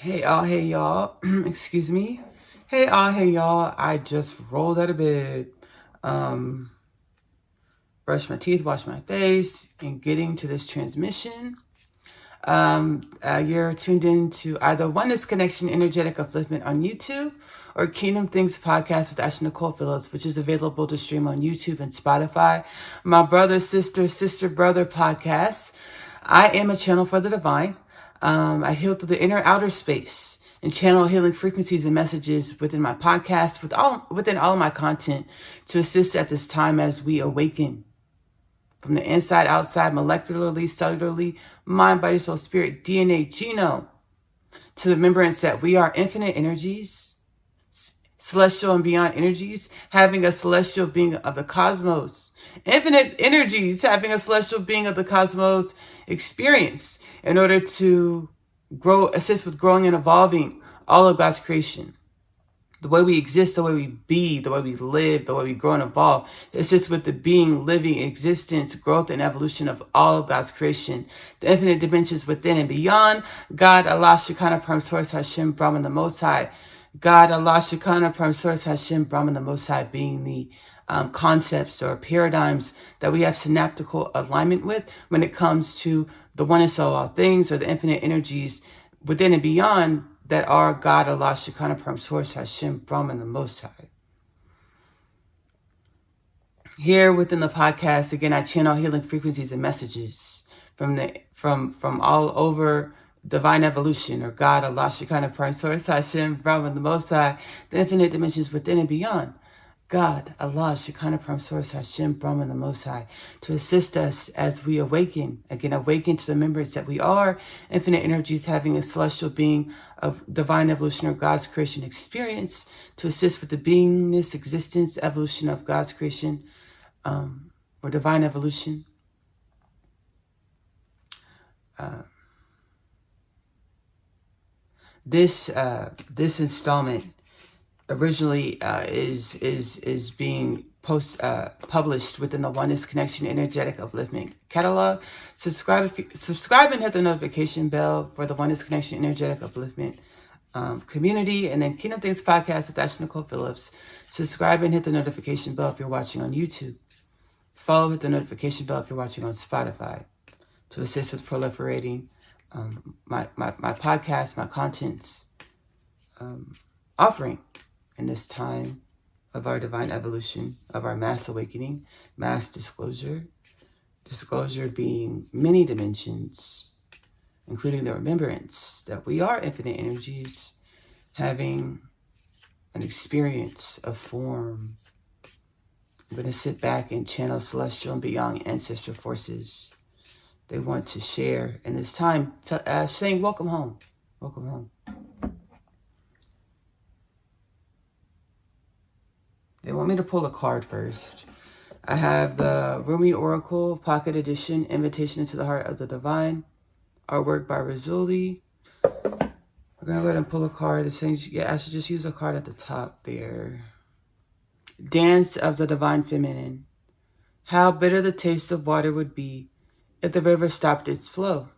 Hey y'all. Excuse me. Hey y'all. I just rolled out of bed, um, brushed my teeth, washed my face, and getting to this transmission. You're tuned in to either Oneness Connection Energetic Upliftment on YouTube or Kingdom Things Podcast with Ashley-Nicole Phillips, which is available to stream on YouTube and Spotify. My brother, sister, brother podcast. I am a channel for the divine. I heal through the inner outer space and channel healing frequencies and messages within my podcast, within all of my content to assist at this time as we awaken from the inside, outside, molecularly, cellularly, mind, body, soul, spirit, DNA, genome, to the remembrance that we are infinite energies, celestial and beyond energies, having a celestial being of the cosmos, infinite energies, having a celestial being of the cosmos experience in order to grow, assist with growing and evolving all of God's creation. The way we exist, the way we be, the way we live, the way we grow and evolve, assists with the being, living, existence, growth, and evolution of all of God's creation. The infinite dimensions within and beyond. God, Allah, Shekinah, Param, Source, Hashem, Brahman, the Most High. God, Allah, Shekinah, Param, Source, Hashem, Brahman, the Most High, being the concepts or paradigms that we have synaptical alignment with when it comes to the oneness of all things, or the infinite energies within and beyond that are God, Allah, Shekinah, Param, Source, Hashem, Brahman, the Most High. Here within the podcast, again, I channel healing frequencies and messages from all over divine evolution, or God, Allah, Shekinah, Param, Source, Hashem, Brahman, the Most High, the infinite dimensions within and beyond. God, Allah, Shekinah, Param, Source, Hashem, Brahman, the Most High, to assist us as we awaken to the remembrance that we are infinite energies having a celestial being of divine evolution or God's creation experience, to assist with the beingness, existence, evolution of God's creation, or divine evolution. This installment originally is being published within the Oneness Connection Energetic Upliftment catalog. Subscribe and hit the notification bell for the Oneness Connection Energetic Upliftment community, and then Kingdom Things Podcast with Ashley-Nicole Phillips. Subscribe and hit the notification bell if you're watching on YouTube. Follow with the notification bell if you're watching on Spotify to assist with proliferating my podcast, my contents offering in this time of our divine evolution, of our mass awakening, mass disclosure being many dimensions, including the remembrance that we are infinite energies having an experience of form. I'm going to sit back and channel celestial and beyond ancestor forces. They want to share in this time, saying, welcome home, welcome home. They want me to pull a card first. I have the Rumi Oracle Pocket Edition, Invitation into the Heart of the Divine, artwork by Rizzoli. We're going to go ahead and pull a card. I should just use a card at the top there. Dance of the Divine Feminine. How bitter the taste of water would be if the river stopped its flow.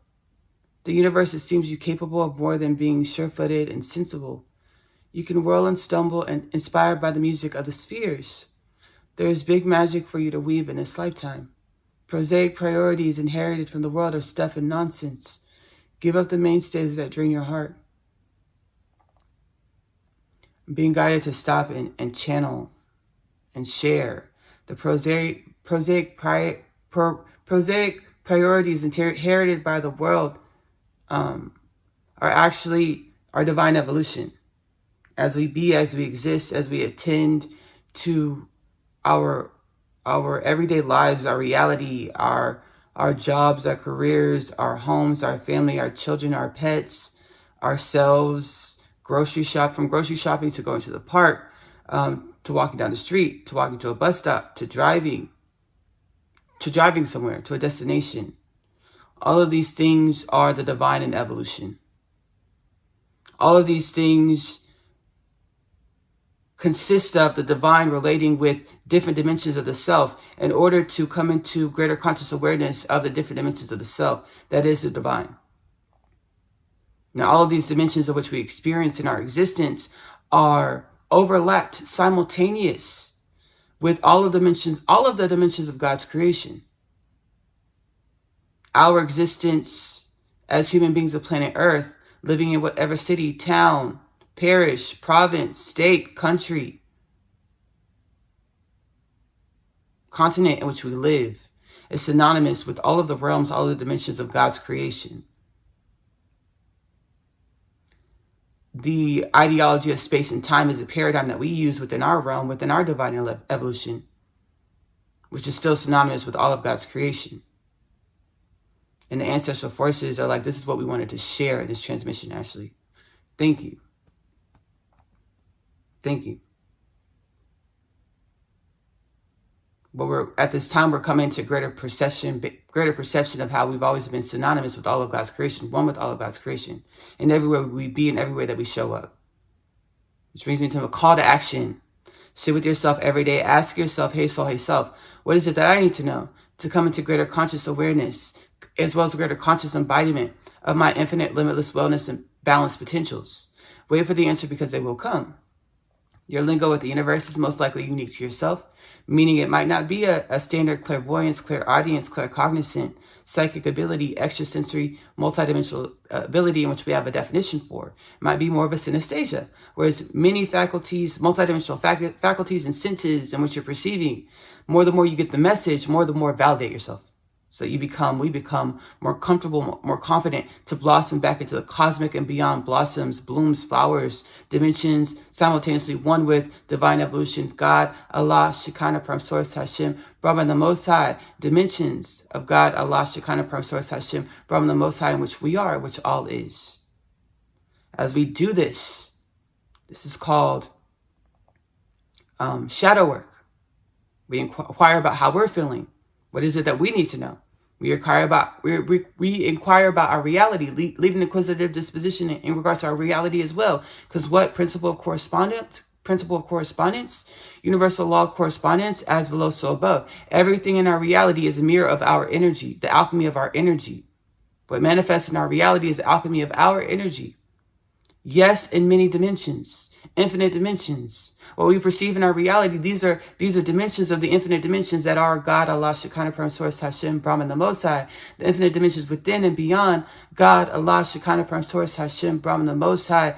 The universe esteems you capable of more than being sure-footed and sensible. You can whirl and stumble, and inspired by the music of the spheres. There is big magic for you to weave in this lifetime. Prosaic priorities inherited from the world are stuff and nonsense. Give up the mainstays that drain your heart. I'm being guided to stop and channel and share. The prosaic priorities inherited by the world are actually our divine evolution. As we be, as we exist, as we attend to our everyday lives, our reality, our jobs, our careers, our homes, our family, our children, our pets, ourselves, from grocery shopping to going to the park, to walking down the street, to walking to a bus stop, to driving somewhere, to a destination. All of these things are the divine in evolution. All of these things consist of the divine relating with different dimensions of the self in order to come into greater conscious awareness of the different dimensions of the self that is the divine. Now, all of these dimensions of which we experience in our existence are overlapped, simultaneous with all of the dimensions of God's creation. Our existence as human beings of planet Earth, living in whatever city, town, parish, province, state, country, continent in which we live, is synonymous with all of the realms, all of the dimensions of God's creation. The ideology of space and time is a paradigm that we use within our realm, within our divine evolution, which is still synonymous with all of God's creation. And the ancestral forces are like, this is what we wanted to share in this transmission, Ashley. Thank you. Thank you. But at this time, we're coming to greater perception of how we've always been synonymous with all of God's creation, one with all of God's creation, and everywhere we be and everywhere that we show up. Which brings me to a call to action. Sit with yourself every day. Ask yourself, hey soul, hey self, what is it that I need to know to come into greater conscious awareness, as well as greater conscious embodiment of my infinite, limitless wellness and balanced potentials? Wait for the answer, because they will come. Your lingo with the universe is most likely unique to yourself, meaning it might not be a standard clairvoyance, clairaudience, claircognizant, psychic ability, extrasensory, multidimensional ability in which we have a definition for. It might be more of a synesthesia, whereas many faculties, multidimensional faculties and senses in which you're perceiving, the more you get the message, the more validate yourself. So that we become more comfortable, more confident to blossom back into the cosmic and beyond blossoms, blooms, flowers, dimensions, simultaneously one with divine evolution, God, Allah, Shekinah, Prime Source, Hashem, Brahman, the Most High, dimensions of God, Allah, Shekinah, Prime Source, Hashem, Brahman, the Most High, in which we are, in which all is. As we do this, this is called shadow work. We inquire about how we're feeling. What is it that we need to know? We inquire about our reality, lead an inquisitive disposition in regards to our reality as well. Because what? Principle of correspondence, universal law of correspondence, as below, so above. Everything in our reality is a mirror of our energy, the alchemy of our energy. What manifests in our reality is the alchemy of our energy. Yes, in many dimensions, infinite dimensions. What we perceive in our reality, these are dimensions of the infinite dimensions that are God, Allah, Shekinah, Prime Source, Hashem, Brahman, the Most High. The infinite dimensions within and beyond God, Allah, Shekinah, Prime Source, Hashem, Brahman, the Most High.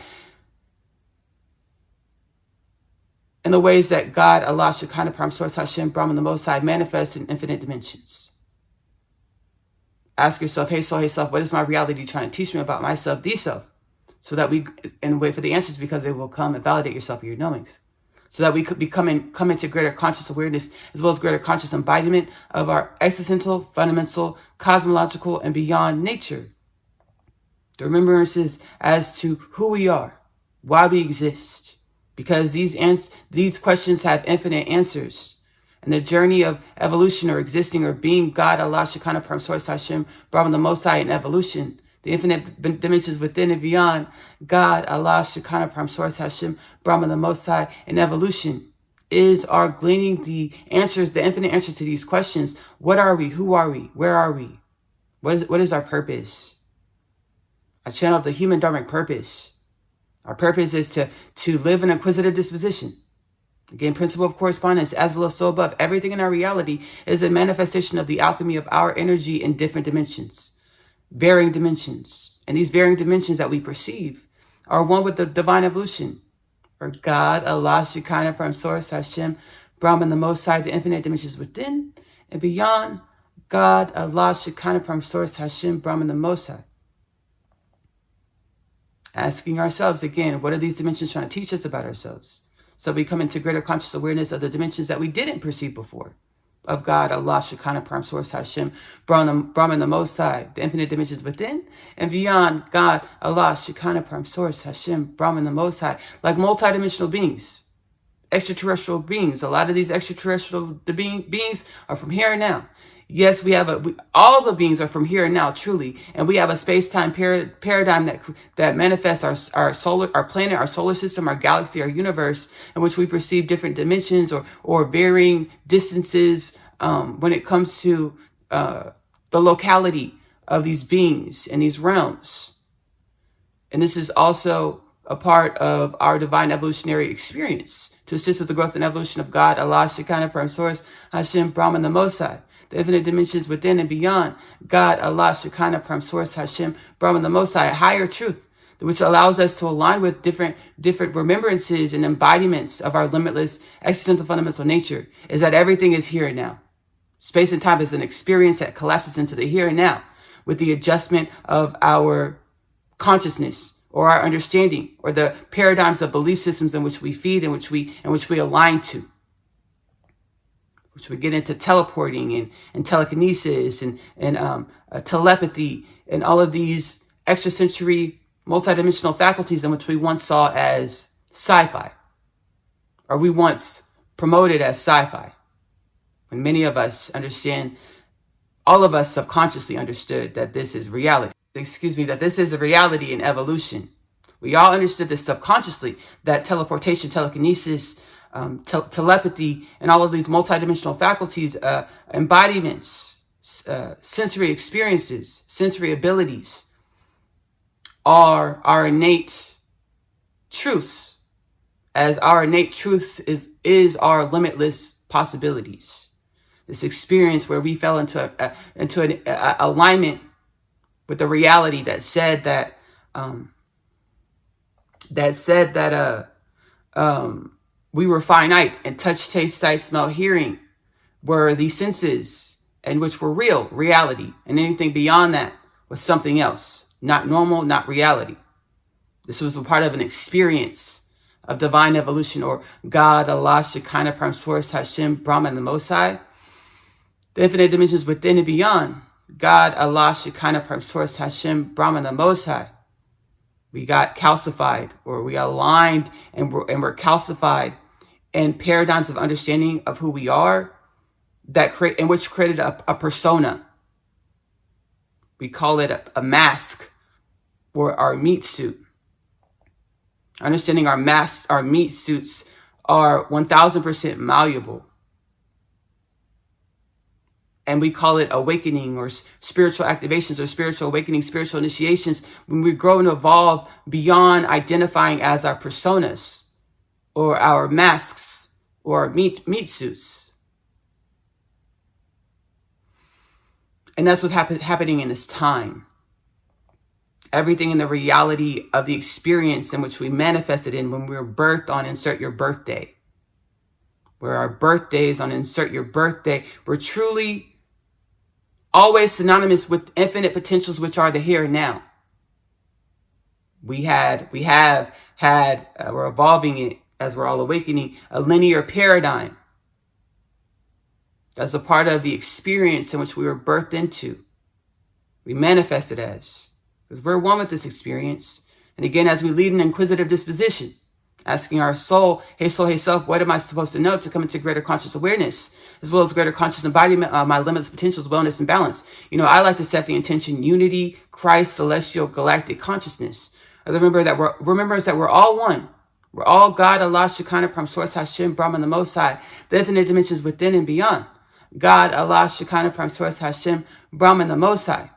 In the ways that God, Allah, Shekinah, Prime Source, Hashem, Brahman, the Most High manifests in infinite dimensions. Ask yourself, hey self, what is my reality trying to teach me about myself, the self? So that and wait for the answers, because they will come and validate yourself and your knowings. So that we could come into greater conscious awareness, as well as greater conscious embodiment of our existential, fundamental, cosmological, and beyond nature. The remembrances as to who we are, why we exist, because these questions have infinite answers. And the journey of evolution, or existing, or being God, Allah, Shekinah, Prime Source, Hashem, Brahman, the Most High, in evolution, the infinite dimensions within and beyond God, Allah, Shekinah, Prime Source, Hashem, Brahman, the Most High, in evolution, is our gleaning the answers, the infinite answers to these questions. What are we? Who are we? Where are we? What is our purpose? I channeled the human dharmic purpose. Our purpose is to live an inquisitive disposition. Again, principle of correspondence, as below, so above. Everything in our reality is a manifestation of the alchemy of our energy in different dimensions. Varying dimensions. And these varying dimensions that we perceive are one with the divine evolution, or God, Allah, Shekinah, Prime Source, Hashem, Brahman, the Most High, the infinite dimensions within and beyond God, Allah, Shekinah, Prime Source, Hashem, Brahman, the Most High. Asking ourselves again, what are these dimensions trying to teach us about ourselves? So we come into greater conscious awareness of the dimensions that we didn't perceive before. Of God, Allah, Shekinah, Prime Source, Hashem, Brahman, the Most High, the infinite dimensions within and beyond God, Allah, Shekinah, Prime Source, Hashem, Brahman, the Most High, like multidimensional beings, extraterrestrial beings. A lot of these extraterrestrial beings are from here and now. Yes, all the beings are from here and now, truly, and we have a space-time paradigm that manifests our planet, our solar system, our galaxy, our universe, in which we perceive different dimensions or varying distances when it comes to the locality of these beings and these realms. And this is also a part of our divine evolutionary experience to assist with the growth and evolution of God, Allah, Shekinah, Prime Source, Hashem, Brahman, the Most High, the infinite dimensions within and beyond God, Allah, Shekinah, Prime Source, Hashem, Brahman, the Most High, higher truth, which allows us to align with different remembrances and embodiments of our limitless existential fundamental nature, is that everything is here and now. Space and time is an experience that collapses into the here and now with the adjustment of our consciousness or our understanding or the paradigms of belief systems in which we feed and which we align to, which we get into teleporting and telekinesis and telepathy and all of these extrasensory multidimensional faculties in which we once saw as sci-fi, or we once promoted as sci-fi. When many of us understand, all of us subconsciously understood that this is reality. That this is a reality in evolution. We all understood this subconsciously, that teleportation, telekinesis, telepathy, and all of these multidimensional faculties, embodiments, sensory experiences, sensory abilities, are our innate truths, as our innate truths is our limitless possibilities. This experience where we fell into an alignment with the reality that said that we were finite, and touch, taste, sight, smell, hearing were the senses, and which were reality, and anything beyond that was something else, not normal, not reality. This was a part of an experience of divine evolution, or God, Allah, Shekinah, Prime Source, Hashem, Brahman, the Most High, the infinite dimensions within and beyond God, Allah, Shekinah, Prime Source, Hashem, Brahman, the Most High. We got calcified, or we aligned and we're calcified in paradigms of understanding of who we are, which created a persona. We call it a mask, or our meat suit. Understanding our masks, our meat suits are 1000% malleable. And we call it awakening, or spiritual activations, or spiritual awakening, spiritual initiations, when we grow and evolve beyond identifying as our personas, or our masks, or our meat suits. And that's what's happening in this time. Everything in the reality of the experience in which we manifested in when we were birthed on Insert Your Birthday, where our birthdays on Insert Your Birthday were truly always synonymous with infinite potentials, which are the here and now. We're evolving it as we're all awakening, a linear paradigm. That's a part of the experience in which we were birthed into. We manifested as, because we're one with this experience. And again, as we lead an inquisitive disposition, asking our soul, hey self, what am I supposed to know to come into greater conscious awareness, as well as greater conscious embodiment of my limitless potentials, wellness, and balance? I like to set the intention: unity, Christ, celestial, galactic consciousness. Remember that we're all one. We're all God, Allah, Shekinah, Prime Source, Hashem, Brahman, the Most High, the infinite dimensions within and beyond. God, Allah, Shekinah, Prime Source, Hashem, Brahman, the Most High.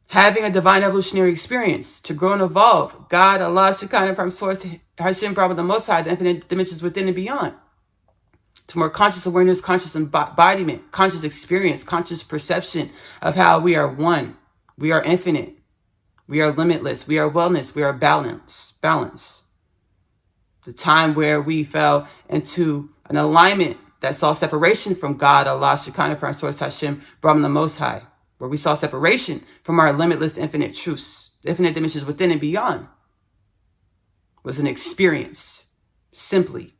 Having a divine evolutionary experience to grow and evolve. God, Allah, Shekinah, Prime Source, Hashem, Brahman, the Most High, the infinite dimensions within and beyond. To more conscious awareness, conscious embodiment, conscious experience, conscious perception of how we are one. We are infinite. We are limitless. We are wellness. We are balance. The time where we fell into an alignment that saw separation from God, Allah, Shekinah, Prime Source, Hashem, Brahman, the Most High, where we saw separation from our limitless infinite truths, infinite dimensions within and beyond, was an experience. Simply,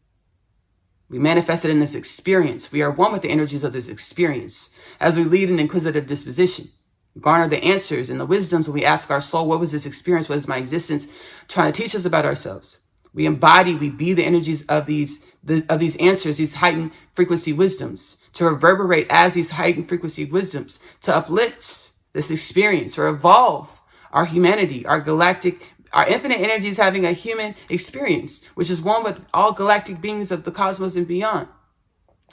we manifested in this experience. We are one with the energies of this experience. As we lead an inquisitive disposition, garner the answers and the wisdoms when we ask our soul, what was this experience? What is my existence trying to teach us about ourselves? We be the energies of these answers, these heightened frequency wisdoms, to reverberate as these heightened frequency wisdoms, to uplift this experience or evolve our humanity, our infinite energies having a human experience, which is one with all galactic beings of the cosmos and beyond,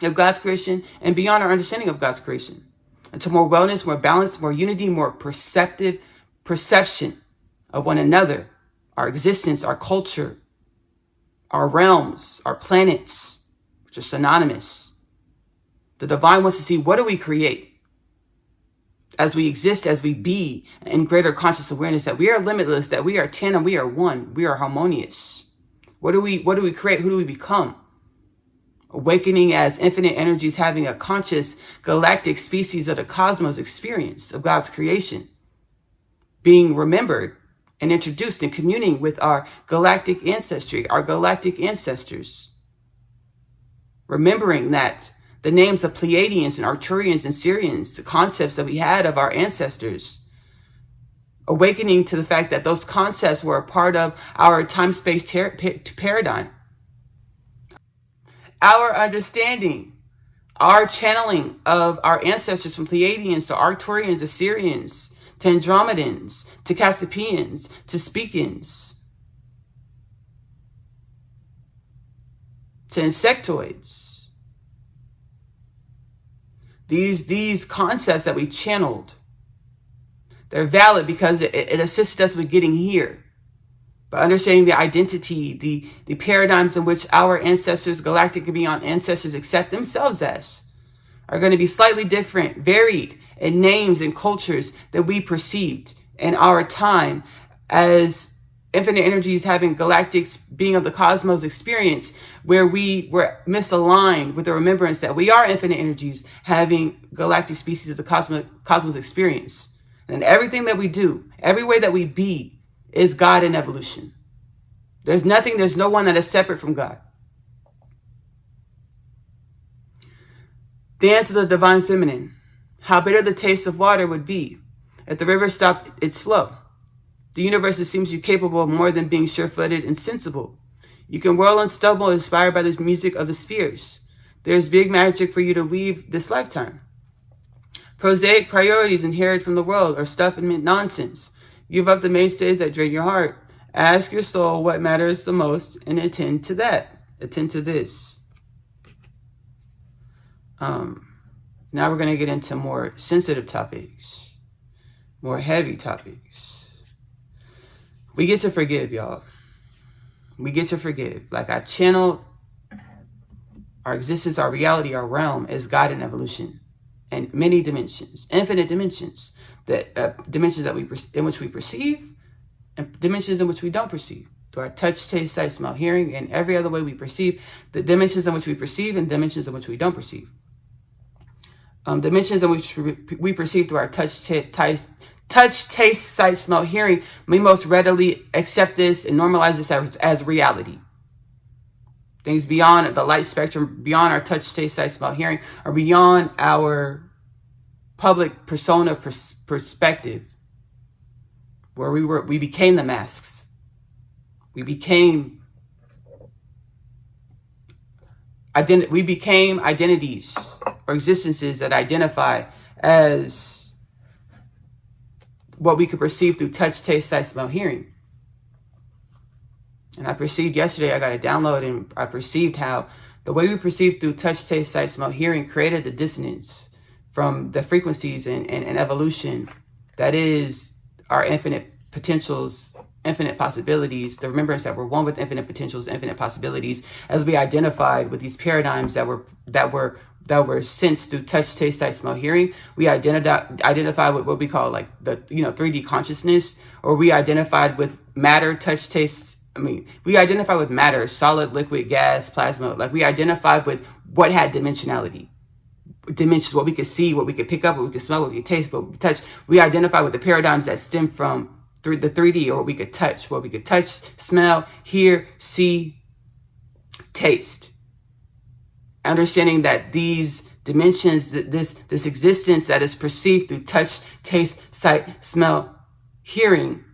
of God's creation and beyond our understanding of God's creation. And to more wellness, more balance, more unity, more perception of one another, our existence, our culture, our realms, our planets, which are synonymous. The divine wants to see, what do we create as we exist, as we be in greater conscious awareness that we are limitless, that we are 10 and we are one, we are harmonious. What do we create? Who do we become? Awakening as infinite energies, having a conscious galactic species of the cosmos experience of God's creation, being remembered and introduced and communing with our galactic ancestry, our galactic ancestors. Remembering that the names of Pleiadians and Arcturians and Sirians, the concepts that we had of our ancestors. Awakening to the fact that those concepts were a part of our time-space paradigm. Our understanding, our channeling of our ancestors from Pleiadians to Arcturians, Assyrians, to Andromedans, to Cassiopeans, to Speakins, to insectoids. These concepts that we channeled, they're valid because it assisted us with getting here. But understanding the identity, the paradigms in which our ancestors, galactic and beyond ancestors, accept themselves as, are going to be slightly different, varied in names and cultures that we perceived in our time as infinite energies having galactic being of the cosmos experience, where we were misaligned with the remembrance that we are infinite energies having galactic species of the cosmos experience. And everything that we do, every way that we be, is God in evolution. There's no one that is separate from God. Dance of the divine feminine. How bitter the taste of water would be if the river stopped its flow. The universe seems you capable of more than being sure-footed and sensible. You can whirl and stumble inspired by the music of the spheres. There's big magic for you to weave this lifetime. Prosaic priorities inherited from the world are stuff and meant nonsense. Give up the mainstays that drain your heart. Ask your soul what matters the most and attend to that. Attend to this. Now we're going to get into more sensitive topics, more heavy topics. We get to forgive, y'all. We get to forgive. Like I channeled our existence, our reality, our realm as God in evolution. And many dimensions, infinite dimensions, dimensions in which we perceive, and dimensions in which we don't perceive. Through our touch, taste, sight, smell, hearing, and every other way we perceive, the dimensions in which we perceive and dimensions in which we don't perceive. Dimensions in which we perceive through our touch, taste, sight, smell, hearing, we most readily accept this and normalize this as reality. Things beyond the light spectrum, beyond our touch, taste, sight, smell, hearing, or beyond our public persona perspective, where we became the masks. We became identities or existences that identify as what we could perceive through touch, taste, sight, smell, hearing. And I perceived yesterday, I got a download, and I perceived how the way we perceive through touch, taste, sight, smell, hearing created the dissonance from the frequencies and evolution that is our infinite potentials, infinite possibilities, the remembrance that we're one with infinite potentials, infinite possibilities, as we identified with these paradigms that were sensed through touch, taste, sight, smell, hearing. We identify with what we call like the 3D consciousness, or we identified with matter, touch, taste. We identify with matter, solid, liquid, gas, plasma. Like we identified with what had dimensionality. Dimensions, what we could see, what we could pick up, what we could smell, what we could taste, what we could touch. We identify with the paradigms that stem from the 3D, or what we could touch, smell, hear, see, taste. Understanding that these dimensions, this existence that is perceived through touch, taste, sight, smell, hearing,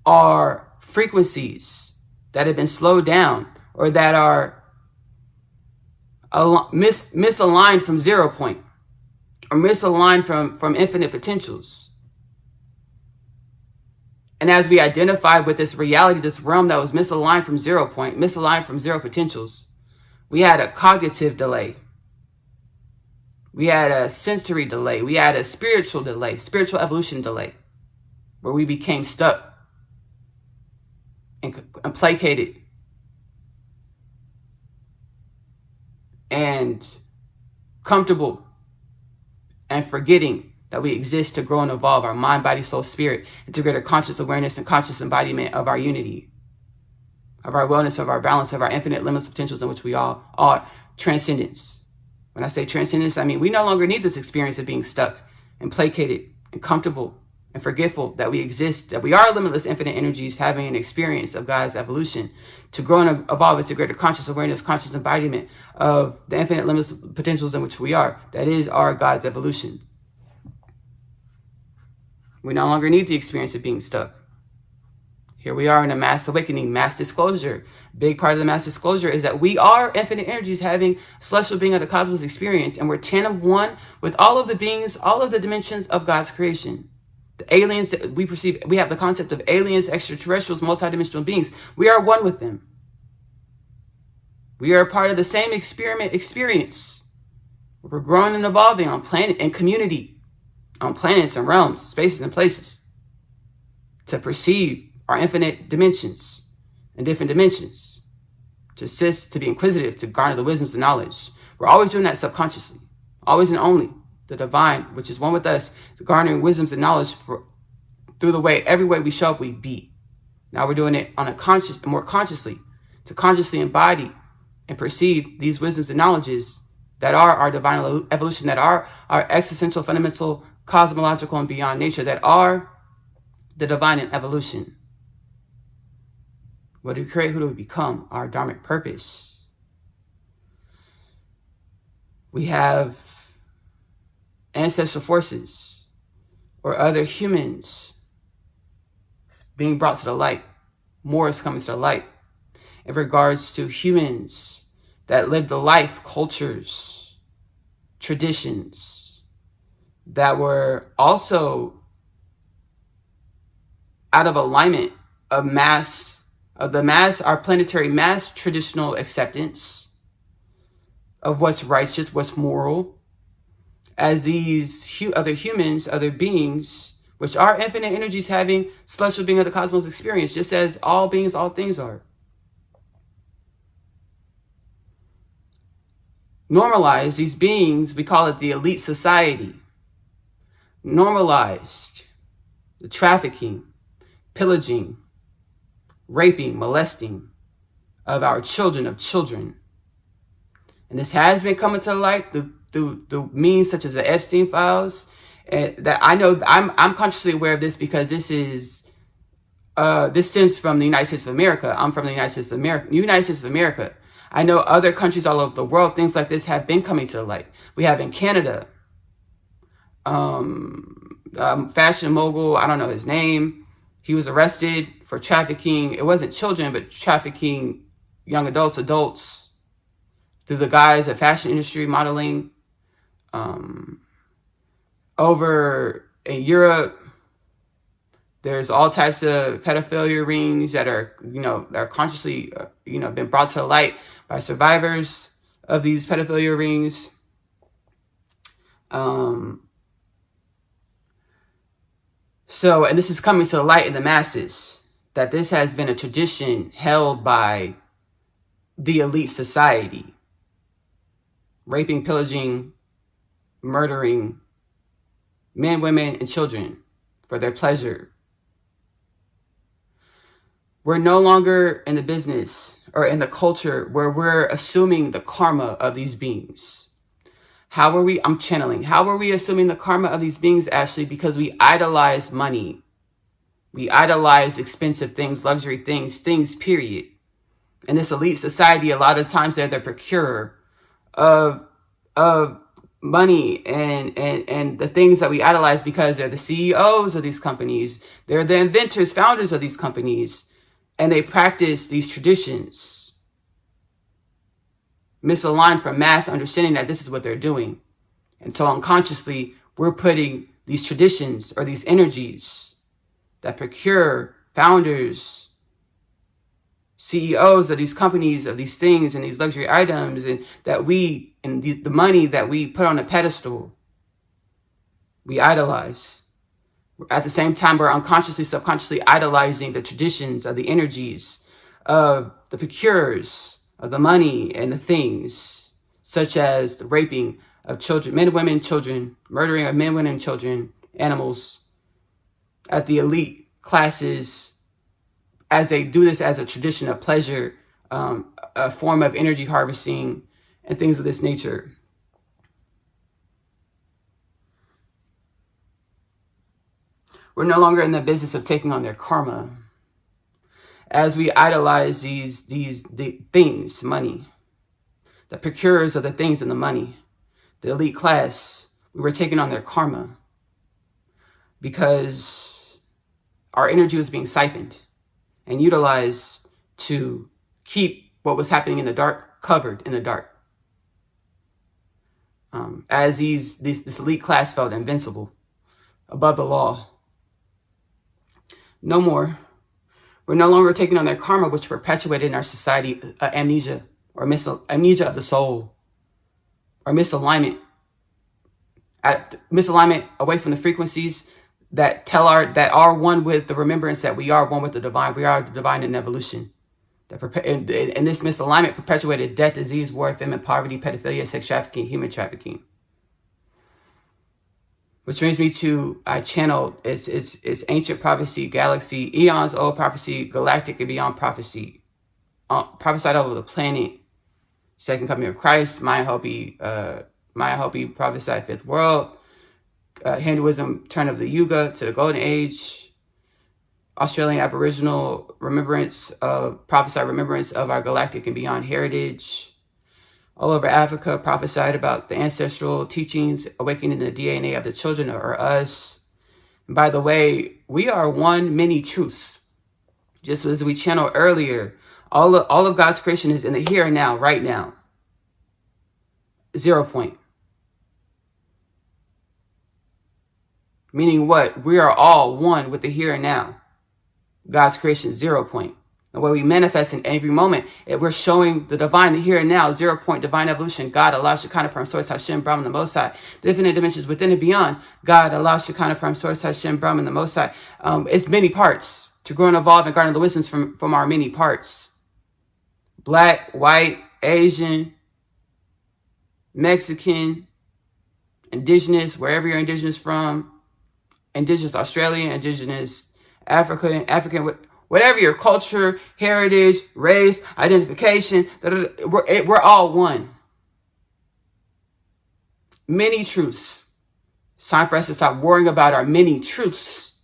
are frequencies that have been slowed down, or that are misaligned from 0 point, or misaligned from infinite potentials. And as we identify with this reality, this realm that was misaligned from 0 point, misaligned from zero potentials, we had a cognitive delay. We had a sensory delay. We had a spiritual delay, spiritual evolution delay. where we became stuck and placated and comfortable and forgetting that we exist to grow and evolve our mind, body, soul, spirit into greater conscious awareness and conscious embodiment of our unity, of our wellness, of our balance, of our infinite limitless potentials in which we all are. Transcendence. When I say transcendence, I mean we no longer need this experience of being stuck and placated and comfortable and forgetful that we exist, that we are limitless infinite energies having an experience of God's evolution to grow and evolve into greater conscious awareness, conscious embodiment of the infinite limitless potentials in which we are. That is our God's evolution. We no longer need the experience of being stuck. Here we are in a mass awakening, mass disclosure. Big part of the mass disclosure is that we are infinite energies having a celestial being of the cosmos experience, and we're 10 of one with all of the beings, all of the dimensions of God's creation. The aliens that we perceive, we have the concept of aliens, extraterrestrials, multidimensional beings. We are one with them. We are a part of the same experiment experience. We're growing and evolving on planet and community, on planets and realms, spaces and places, to perceive our infinite dimensions and different dimensions, to assist, to be inquisitive, to garner the wisdoms and knowledge. We're always doing that subconsciously, always and only. The divine, which is one with us, is garnering wisdoms and knowledge through the way, every way we show up, we be. Now we're doing it on a conscious, more consciously, to consciously embody and perceive these wisdoms and knowledges that are our divine evolution, that are our existential, fundamental, cosmological, and beyond nature, that are the divine in evolution. What do we create? Who do we become? Our dharmic purpose. We have ancestral forces or other humans being brought to the light. More is coming to the light in regards to humans that live the life, cultures, traditions that were also out of alignment of our planetary mass traditional acceptance of what's righteous, what's moral, as these other humans, other beings, which are infinite energies having celestial being of the cosmos experience, just as all beings, all things are. Normalized, these beings, we call it the elite society, normalized the trafficking, pillaging, raping, molesting of our children, And this has been coming to light through means such as the Epstein files. And that I know I'm consciously aware of this because this stems from the United States of America. I'm from the United States of America. I know other countries all over the world, things like this have been coming to the light. We have in Canada, fashion mogul, I don't know his name. He was arrested for trafficking. It wasn't children, but trafficking young adults through the guise of fashion industry modeling. Over in Europe, there's all types of pedophilia rings that are consciously, been brought to light by survivors of these pedophilia rings. And this is coming to the light in the masses, that this has been a tradition held by the elite society. Raping, pillaging, murdering men, women, and children for their pleasure. We're no longer in the business or in the culture where we're assuming the karma of these beings. I'm channeling. How are we assuming the karma of these beings, Ashley? Because we idolize money. We idolize expensive things, luxury things, period. In this elite society, a lot of times they're the procurer of money and the things that we idolize because they're the CEOs of these companies. They're the inventors, founders of these companies. And they practice these traditions, misaligned from mass understanding that this is what they're doing. And so unconsciously, we're putting these traditions or these energies that procure founders, CEOs of these companies, of these things and these luxury items, and the money that we put on a pedestal, we idolize. At the same time, we're unconsciously, subconsciously idolizing the traditions of the energies of the procurers of the money and the things, such as the raping of children, men, women, children, murdering of men, women, children, animals, at the elite classes, as they do this as a tradition of pleasure, a form of energy harvesting, and things of this nature. We're no longer in the business of taking on their karma. As we idolize the things, money, the procurers of the things and the money, the elite class, we were taking on their karma because our energy was being siphoned and utilized to keep what was happening in the dark covered in the dark. As this elite class felt invincible, above the law. No more. We're no longer taking on their karma, which perpetuated in our society amnesia or amnesia of the soul, or misalignment. Misalignment away from the frequencies that that are one with the remembrance that we are one with the divine. We are the divine in evolution. And this misalignment perpetuated death, disease, war, famine, poverty, pedophilia, sex trafficking, human trafficking. Which brings me to, I channeled, it's ancient prophecy, galaxy, eons old prophecy, galactic and beyond prophecy, prophesied over the planet, second coming of Christ, Maya Hopi prophesied fifth world, Hinduism, turn of the Yuga to the Golden Age, Australian Aboriginal prophesied remembrance of our galactic and beyond heritage. All over Africa, prophesied about the ancestral teachings, awakening the DNA of the children or us. And by the way, we are one many truths. Just as we channeled earlier, all of God's creation is in the here and now, right now. 0 point. Meaning what? We are all one with the here and now. God's creation, 0 point. The way we manifest in every moment, we're showing the divine, the here and now, 0 point, divine evolution, God, Allah, Shekinah, Prime Source, Hashem, Brahman, the Most High, the infinite dimensions within and beyond, God, Allah, Shekinah, Prime Source, Hashem, Brahman, the Most High. It's many parts to grow and evolve and garner the wisdoms from our many parts. Black, white, Asian, Mexican, indigenous, wherever you're indigenous from, indigenous Australian, indigenous African, whatever your culture, heritage, race, identification, we're all one. Many truths. It's time for us to stop worrying about our many truths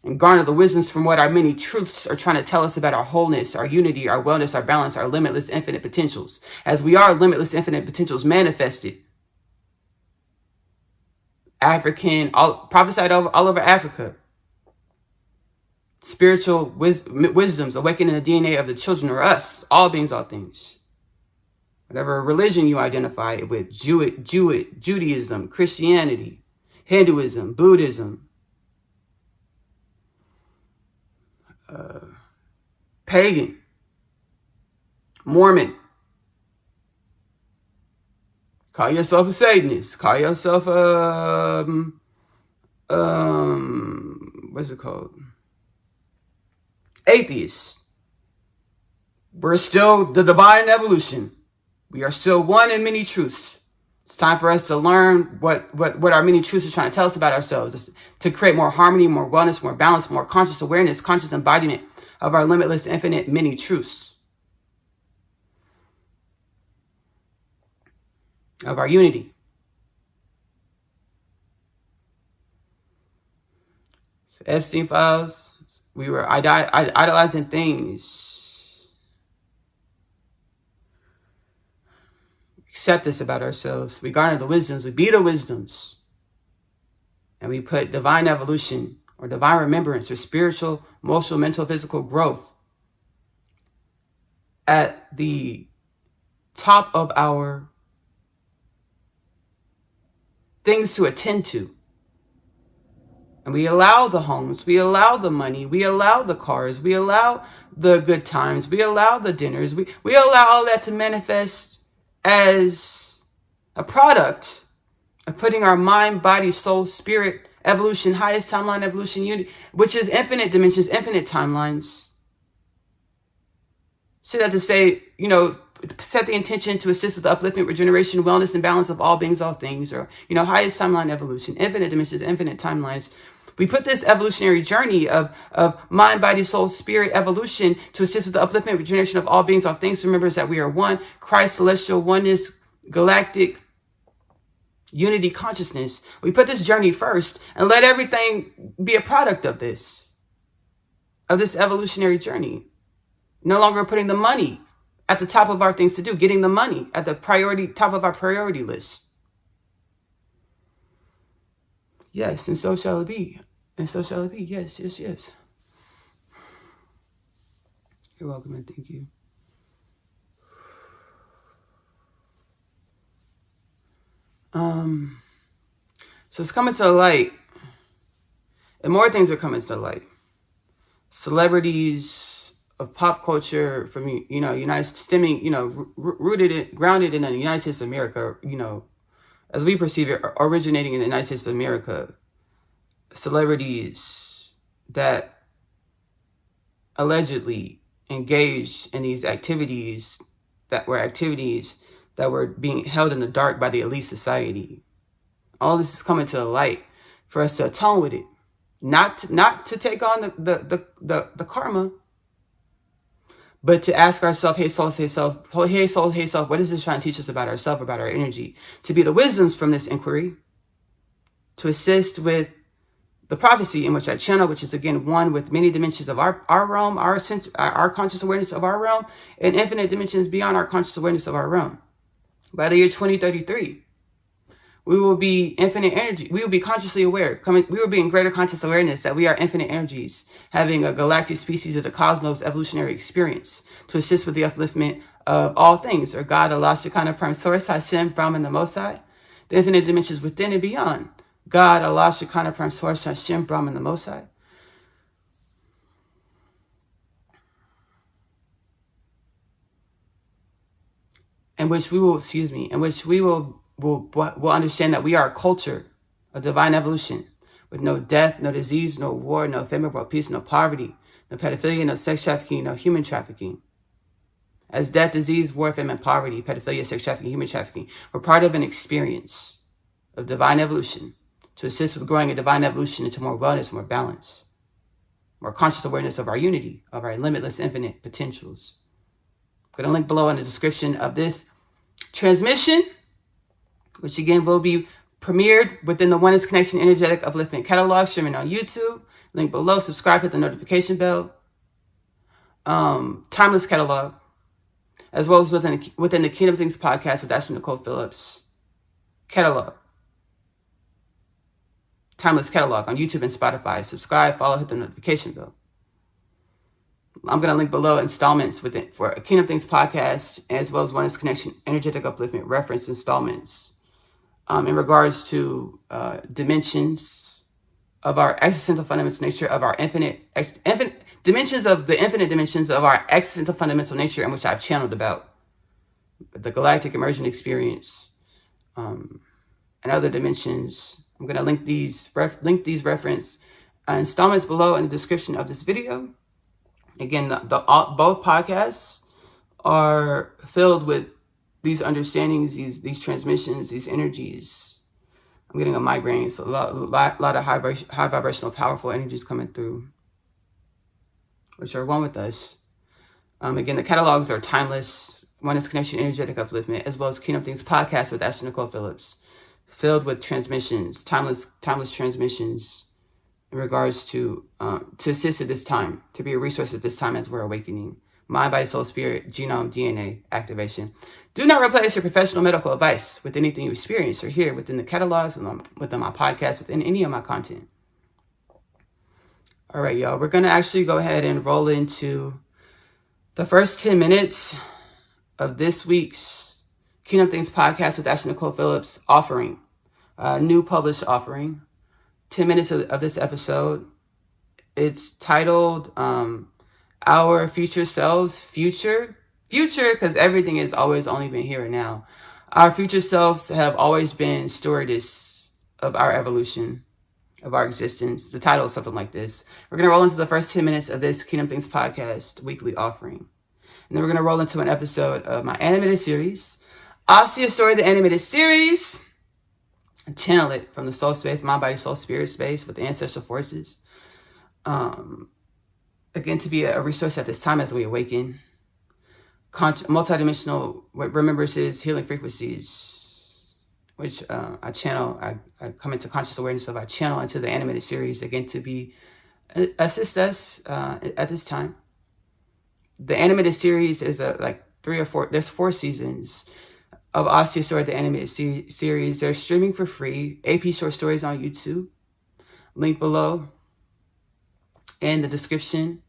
and garner the wisdoms from what our many truths are trying to tell us about our wholeness, our unity, our wellness, our balance, our limitless infinite potentials. As we are limitless infinite potentials manifested. Prophesied all over Africa. Spiritual wisdoms awakening the DNA of the children or us, all beings, all things. Whatever religion you identify with, Judaism, Christianity, Hinduism, Buddhism, pagan, Mormon. Call yourself a Satanist. Call yourself what's it called? Atheists. We're still the divine evolution. We are still one in many truths. It's time for us to learn what our many truths are trying to tell us about ourselves. It's to create more harmony, more wellness, more balance, more conscious awareness, conscious embodiment of our limitless, infinite, many truths. Of our unity. So Epstein files. We were idolizing things. Accept this about ourselves. We garner the wisdoms. We be the wisdoms. And we put divine evolution or divine remembrance or spiritual, emotional, mental, physical growth at the top of our things to attend to. And we allow the homes, we allow the money, we allow the cars, we allow the good times, we allow the dinners, we allow all that to manifest as a product of putting our mind, body, soul, spirit evolution, highest timeline evolution unit, which is infinite dimensions, infinite timelines. So that to say, set the intention to assist with the upliftment, regeneration, wellness, and balance of all beings, all things, or, highest timeline evolution, infinite dimensions, infinite timelines. We put this evolutionary journey of mind, body, soul, spirit evolution to assist with the upliftment, regeneration of all beings, all things. Remember that we are one, Christ, celestial oneness, galactic unity consciousness. We put this journey first and let everything be a product of this evolutionary journey. No longer putting the money at the top of our things to do, getting the money at the top of our priority list. Yes, and so shall it be. And so shall it be. Yes, yes, yes. You're welcome and thank you. So it's coming to the light. And more things are coming to the light. Celebrities of pop culture from, United stemming, grounded in the United States of America, as we perceive it, originating in the United States of America. Celebrities that allegedly engaged in these activities that were being held in the dark by the elite society. All this is coming to the light for us to atone with it, not to take on the karma, but to ask ourselves, hey soul, hey self, hey soul, hey self, what is this trying to teach us about ourselves, about our energy? To be the wisdoms from this inquiry, to assist with the prophecy in which I channel, which is again one with many dimensions of our realm, our conscious awareness of our realm, and infinite dimensions beyond our conscious awareness of our realm. By the year 2033, we will be infinite energy. We will be consciously aware. We will be in greater conscious awareness that we are infinite energies, having a galactic species of the cosmos evolutionary experience to assist with the upliftment of all things, or God, Allah, Shekinah, Prime Source, Hashem, Brahman, the Most High, the infinite dimensions within and beyond. God, Allah, Shekinah, Prime Source, Hashem, Brahman, the Most High. In which we will understand that we are a culture of divine evolution with no death, no disease, no war, no famine, world peace, no poverty, no pedophilia, no sex trafficking, no human trafficking. As death, disease, war, famine, poverty, pedophilia, sex trafficking, human trafficking, we're part of an experience of divine evolution to assist with growing a divine evolution into more wellness, more balance, more conscious awareness of our unity, of our limitless infinite potentials. I'm going to link below in the description of this transmission, which again will be premiered within the Oneness Connection Energetic Upliftment Catalog, streaming on YouTube. Link below. Subscribe, hit the notification bell. Timeless Catalog, as well as within the Kingdom Things podcast with Ashley-Nicole Phillips catalog. Timeless Catalog on YouTube and Spotify. Subscribe, follow, hit the notification bell. I'm going to link below installments for Kingdom Things podcast, as well as Oneness Connection Energetic Upliftment reference installments in regards to dimensions of our existential fundamental nature, of our infinite dimensions of the infinite dimensions of our existential fundamental nature, in which I've channeled about the galactic immersion experience and other dimensions. I'm going to link these reference installments below in the description of this video. Again, both podcasts are filled with these understandings, these transmissions, these energies. I'm getting a migraine. It's a lot of high vibrational, powerful energies coming through, which are one with us. Again, the catalogs are Timeless, Oneness Connection, Energetic Upliftment, as well as Kingdom Things podcast with Ashley-Nicole Phillips, filled with transmissions, timeless transmissions in regards to assist at this time, to be a resource at this time as we're awakening. Mind, body, soul, spirit, genome, DNA activation. Do not replace your professional medical advice with anything you experience or hear within the catalogs, within my podcast, within any of my content. All right, y'all. We're going to actually go ahead and roll into the first 10 minutes of this week's Kingdom Things podcast with Ashley-Nicole Phillips offering, new published offering. 10 minutes of this episode. It's titled Our Future Selves, Future, because everything has always only been here and now. Our future selves have always been stewardess of our evolution. of our existence. The title is something like this. We're going to roll into the first 10 minutes of this Kingdom Things podcast weekly offering. And then we're going to roll into an episode of my animated series, Asiyah Story, the animated series. And channel it from the soul space, mind, body, soul, spirit space with the ancestral forces. Again, to be a resource at this time as we awaken. Multidimensional remembrances, healing frequencies, which I channel, I come into conscious awareness of, I channel into the animated series, again, to be, assist us at this time. The animated series is like 3 or 4, there's 4 seasons of Asiyah Story, the animated series. They're streaming for free. AP Short Stories on YouTube. Link below in the description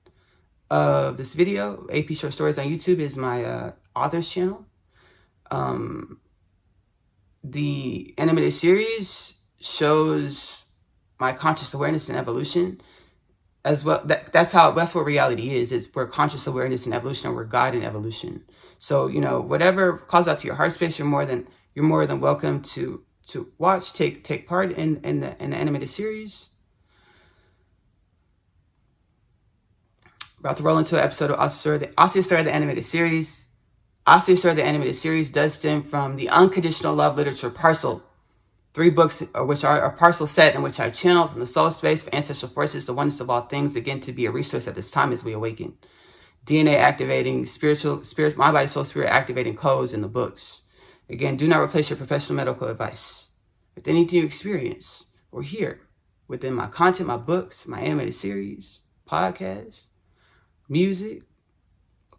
of this video. AP Short Stories on YouTube is my author's channel. The animated series shows my conscious awareness and evolution as well. That's what reality is. We're conscious awareness and evolution, and we're God in evolution. So, whatever calls out to your heart space, you're more than welcome to watch, take part in the animated series. About to roll into an episode of Asiyah Story, the animated series. Asiyah Story, the animated series does stem from the Unconditional Love Literature Parcel. 3 books, which are a parcel set in which I channel from the soul space for ancestral forces, the oneness of all things, again, to be a resource at this time as we awaken. DNA activating, spiritual, mind, body, soul, spirit activating codes in the books. Again, do not replace your professional medical advice. If anything you experience or hear within my content, my books, my animated series, podcasts, music,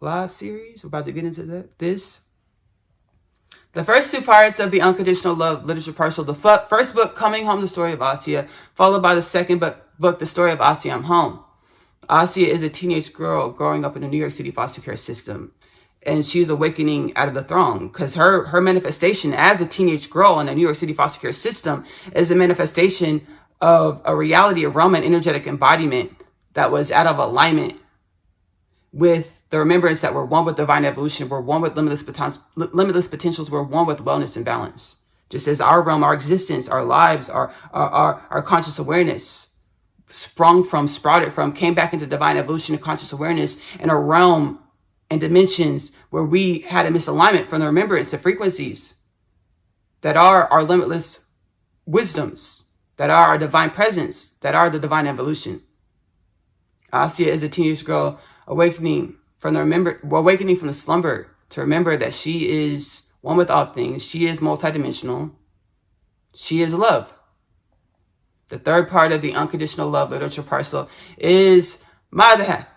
live series, we're about to get into this. The first 2 parts of the Unconditional Love Literature Parcel, the first book, Coming Home, the Story of Asiyah, followed by the second book, The Story of Asiyah, I'm Home. Asiyah is a teenage girl growing up in the New York City foster care system, and she's awakening out of the throng because her manifestation as a teenage girl in the New York City foster care system is a manifestation of a reality, a realm, and energetic embodiment that was out of alignment with the remembrance that we're one with divine evolution, we're one with limitless potentials, we're one with wellness and balance. Just as our realm, our existence, our lives, our conscious awareness sprouted from, came back into divine evolution and conscious awareness in a realm and dimensions where we had a misalignment from the remembrance of frequencies that are our limitless wisdoms, that are our divine presence, that are the divine evolution. Asiyah is a teenage girl awakening from the slumber to remember that she is one with all things. She is multidimensional. She is love. The third part of the Unconditional Love Literature Parcel is my other half.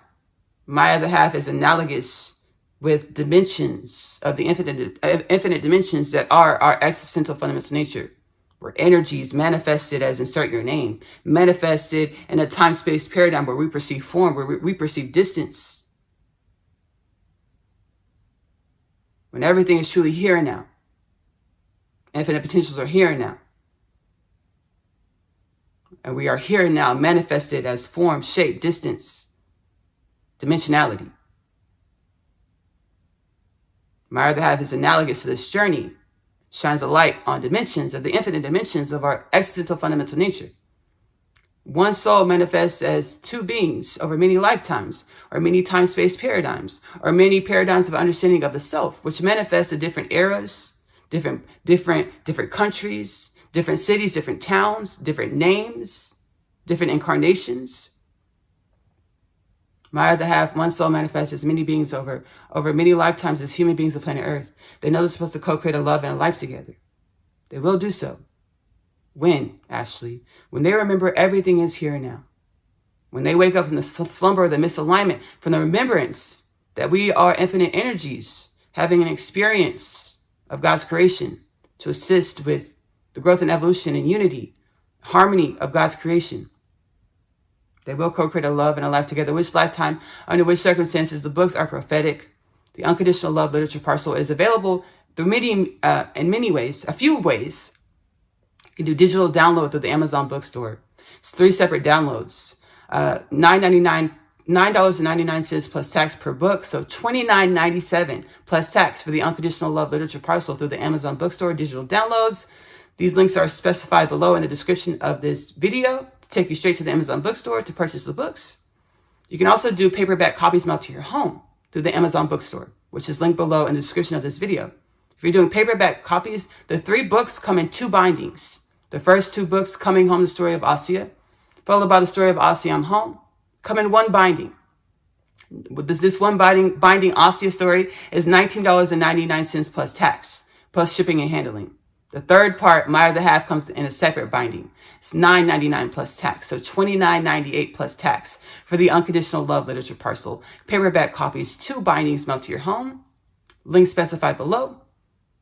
My other half is analogous with dimensions of the infinite dimensions that are our existential fundamental nature. Where energies manifested as insert your name, manifested in a time-space paradigm where we perceive form, where we perceive distance. When everything is truly here and now. Infinite potentials are here and now. And we are here and now manifested as form, shape, distance, dimensionality. My other half is analogous to this journey, shines a light on dimensions of the infinite dimensions of our existential fundamental nature. One soul manifests as 2 beings over many lifetimes, or many time-space paradigms, or many paradigms of understanding of the self, which manifests in different eras, different countries, different cities, different towns, different names, different incarnations. My other half, one soul, manifests as many beings over many lifetimes as human beings of planet Earth. They know they're supposed to co-create a love and a life together. They will do so. When, Ashley? When they remember everything is here and now. When they wake up from the slumber of the misalignment, from the remembrance that we are infinite energies, having an experience of God's creation to assist with the growth and evolution and unity, harmony of God's creation. They will co-create a love and a life together. Which lifetime, under which circumstances, the books are prophetic. The Unconditional Love Literature Parcel is available through in many ways, a few ways. You can do digital download through the Amazon bookstore. It's 3 separate downloads. $9.99 plus tax per book, so $29.97 plus tax for the Unconditional Love Literature Parcel through the Amazon bookstore digital downloads. These links are specified below in the description of this video to take you straight to the Amazon bookstore to purchase the books. You can also do paperback copies mailed to your home through the Amazon bookstore, which is linked below in the description of this video. If you're doing paperback copies, the 3 books come in 2 bindings. The first 2 books, Coming Home, the Story of Asiyah, followed by the Story of Asiyah, I'm Home, come in 1 binding. This one binding Asiyah story is $19.99 plus tax, plus shipping and handling. The third part, My Other Half, comes in a separate binding. It's $9.99 plus tax, so $29.98 plus tax for the Unconditional Love Literature Parcel. Paperback copies, 2 bindings mailed to your home. Link specified below.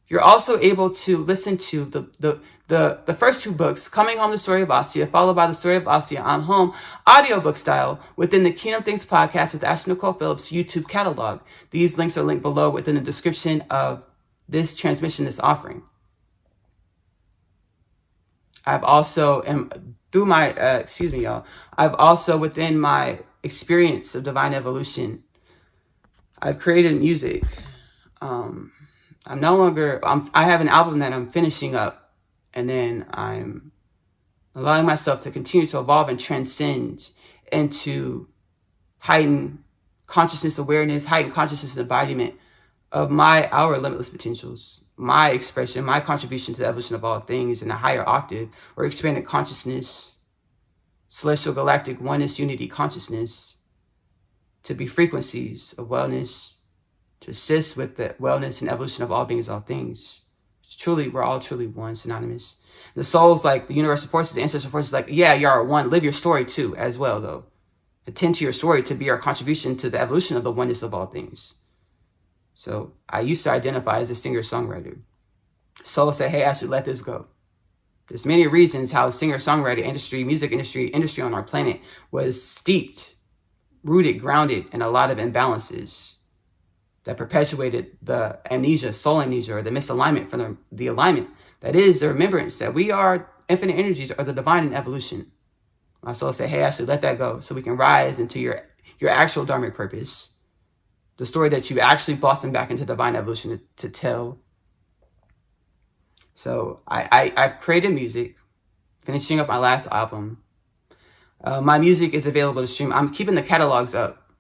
You're also able to listen to the first 2 books, Coming Home, the Story of Asiyah, followed by the Story of Asiyah, I'm Home, audiobook style within the Kingdom Things podcast with Ashley-Nicole Phillips YouTube catalog. These links are linked below within the description of this transmission, this offering. I've also, through my, I've also, within my experience of divine evolution, I've created music. I have an album that I'm finishing up, and then I'm allowing myself to continue to evolve and transcend into heightened consciousness awareness, heightened consciousness and embodiment of our limitless potentials, my expression, my contribution to the evolution of all things in a higher octave or expanded consciousness, celestial galactic oneness, unity consciousness, to be frequencies of wellness, to assist with the wellness and evolution of all beings, all things. It's truly, we're all truly one, synonymous. The soul's like the universal forces, the ancestral forces, like, yeah, you are one. Live your story too, as well, though. Attend to your story to be our contribution to the evolution of the oneness of all things. So I used to identify as a singer-songwriter. Soul said, hey, Ashley, let this go. There's many reasons how the singer-songwriter industry, music industry on our planet was steeped, rooted, grounded in a lot of imbalances that perpetuated the amnesia, soul amnesia, or the misalignment from the alignment. That is the remembrance that we are infinite energies or the divine in evolution. My soul said, hey, Ashley, let that go so we can rise into your actual dharmic purpose. The story that you actually blossomed back into divine evolution to tell. So I've created music, finishing up my last album. My music is available to stream. I'm keeping the catalogs up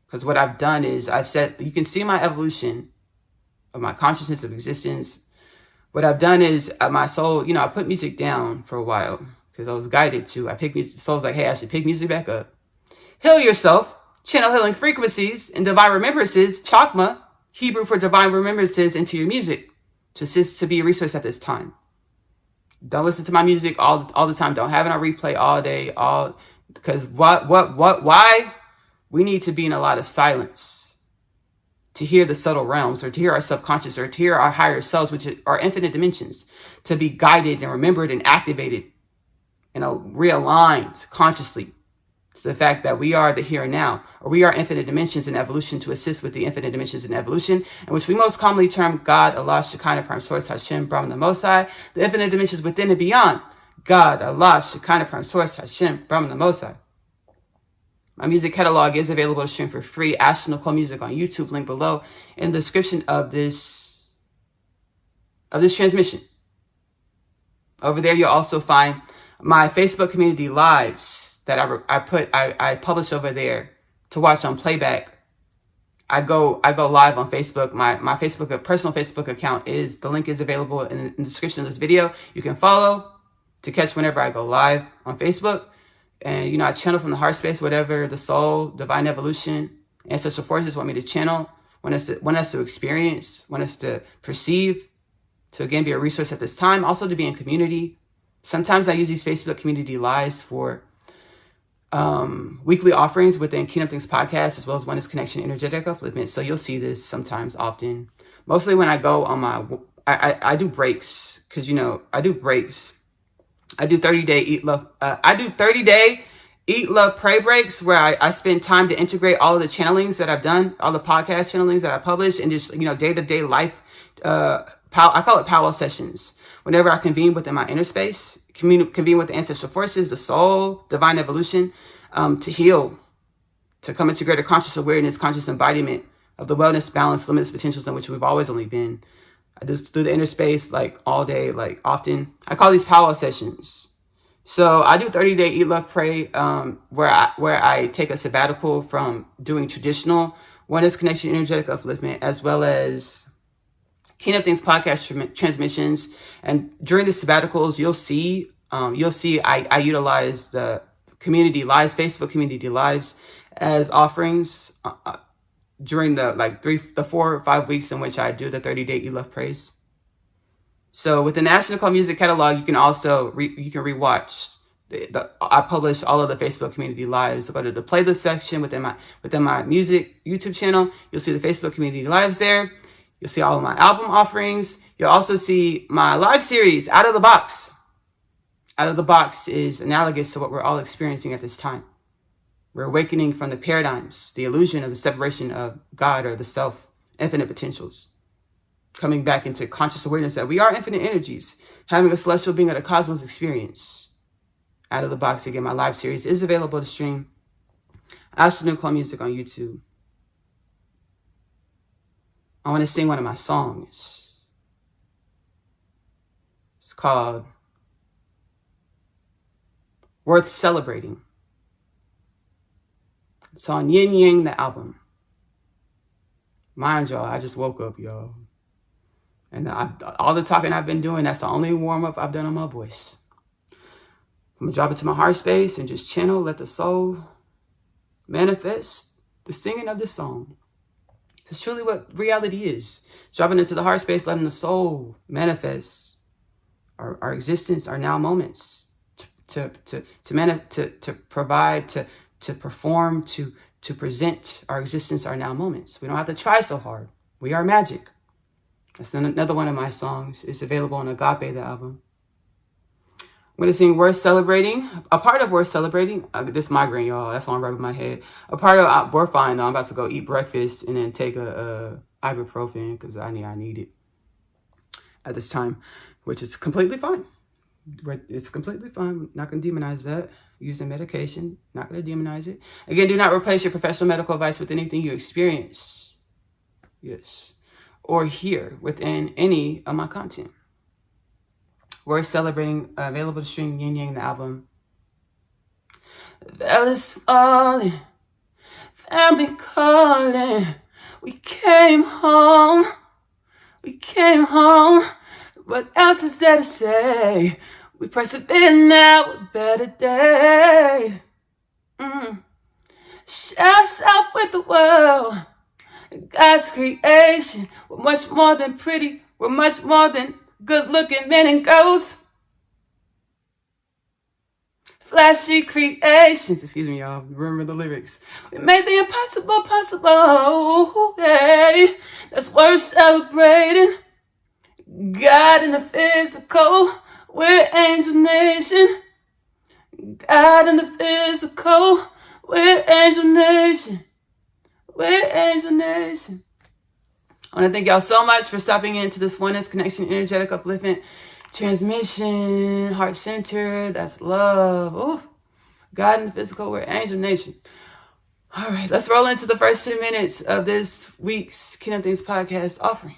because what I've done is you can see my evolution of my consciousness of existence. What I've done is my soul, I put music down for a while because I was guided to. I picked music. Soul's like, hey, I should pick music back up. Heal yourself. Channel healing frequencies and divine remembrances, Chakma, Hebrew for divine remembrances, into your music to assist to be a resource at this time. Don't listen to my music all the time. Don't have it on replay all day, because why? We need to be in a lot of silence to hear the subtle realms, or to hear our subconscious, or to hear our higher selves, which are infinite dimensions, to be guided and remembered and activated and realigned consciously. It's the fact that we are the here and now, or we are infinite dimensions in evolution to assist with the infinite dimensions in evolution, in which we most commonly term God, Allah, Shekinah, Prime Source, Hashem, Brahman, the Most High, the infinite dimensions within and beyond. God, Allah, Shekinah, Prime Source, Hashem, Brahman, the Most High. My music catalog is available to stream for free. Ashley-Nicole Music on YouTube, link below in the description of this transmission. Over there, you'll also find my Facebook community lives that I publish over there to watch on playback. I go live on Facebook. My Facebook personal Facebook account the link is available in the description of this video. You can follow to catch whenever I go live on Facebook. And I channel from the heart space, whatever the soul, divine evolution, ancestral forces want me to channel, want us to experience, want us to perceive, to again be a resource at this time, also to be in community. Sometimes I use these Facebook community lives for weekly offerings within Kingdom Things podcast, as well as Oneness Connection, Energetic Upliftment. So you'll see this sometimes, often. Mostly when I go on I do breaks, because I do breaks. I do 30-day eat love. I do 30-day eat love pray breaks where I spend time to integrate all of the channelings that I've done, all the podcast channelings that I publish, and just day-to-day life. I call it Powwow sessions. Whenever I convene within my inner space, convene with the ancestral forces, the soul, divine evolution, to heal, to come into greater conscious awareness, conscious embodiment of the wellness, balance, limitless potentials in which we've always only been. I just do the inner space like all day, like often. I call these powwow sessions. So I do 30-day Eat, Love, Pray, where I take a sabbatical from doing traditional oneness, connection, energetic upliftment, as well as Kingdom Things podcast transmissions. And during the sabbaticals, you'll see I utilize the community lives, Facebook community lives, as offerings during the 4 or 5 weeks in which I do the 30-day Eat, Love, Praise. So with the Ashley-Nicole music catalog, you can also rewatch. I publish all of the Facebook community lives. So go to the playlist section within my music YouTube channel. You'll see the Facebook community lives there. You'll see all of my album offerings. You'll also see my live series, Out of the Box. Out of the Box is analogous to what we're all experiencing at this time. We're awakening from the paradigms, the illusion of the separation of God or the self, infinite potentials. Coming back into conscious awareness that we are infinite energies, having a celestial being of the cosmos experience. Out of the Box, again, my live series is available to stream. Ashley-Nicole music on YouTube. I want to sing one of my songs. It's called Worth Celebrating. It's on Yin Yang, the album. Mind y'all, I just woke up, y'all. And all the talking I've been doing, that's the only warm-up I've done on my voice. I'm going to drop it to my heart space and just channel, let the soul manifest the singing of this song. It's truly what reality is. Dropping into the heart space, letting the soul manifest our existence, our now moments, to provide, to perform, to present our existence, our now moments. We don't have to try so hard. We are magic. That's another one of my songs. It's available on Agape, the album. I'm going to sing Worth Celebrating. A part of Worth Celebrating, this migraine, y'all, that's on right with my head. A part of, we're fine, though. I'm about to go eat breakfast and then take a ibuprofen because I need it at this time, which is completely fine. It's completely fine. Not going to demonize that. Using medication, not going to demonize it. Again, do not replace your professional medical advice with anything you experience. Yes. Or hear within any of my content. We're celebrating, available to stream Yin Yang, the album. Fellas falling, family calling. We came home. What else is there to say? We persevere now with better days. Share ourselves with the world. God's creation. We're much more than pretty. We're much more than good-looking men and girls. Flashy creations. Excuse me, y'all. Remember the lyrics. We made the impossible possible. Hey, that's worth celebrating. God in the physical. We're Angel Nation. God in the physical. We're Angel Nation. We're Angel Nation. I want to thank y'all so much for stopping into this oneness, connection, energetic upliftment, transmission, heart center. That's love. Oh, God in the physical, we're Angel Nation. All right, let's roll into the first 2 minutes of this week's Kingdom Things podcast offering,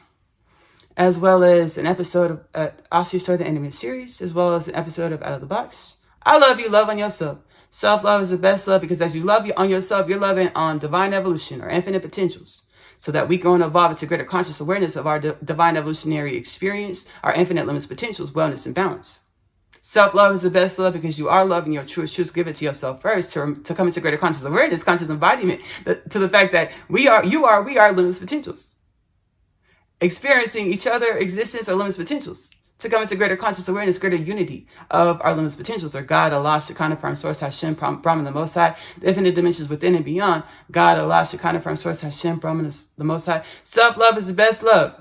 as well as an episode of Asiyah Story, the Animated Series, as well as an episode of Out of the Box. I love you, love on yourself. Self-love is the best love because as you love on yourself, you're loving on divine evolution or infinite potentials, so that we grow and evolve into greater conscious awareness of our divine evolutionary experience, our infinite limits, potentials, wellness, and balance. Self-love is the best love because you are loving your truest truth. Give it to yourself first to come into greater conscious awareness, conscious embodiment, to the fact that we are limitless potentials. Experiencing each other existence or limitless potentials. To come into greater conscious awareness, greater unity of our limitless potentials, or God, Allah, Shekinah, Firm Source, Hashem, Brahman, the Most High, the infinite dimensions within and beyond. God, Allah, Shekinah, Firm Source, Hashem, Brahman, the Most High. Self-love is the best love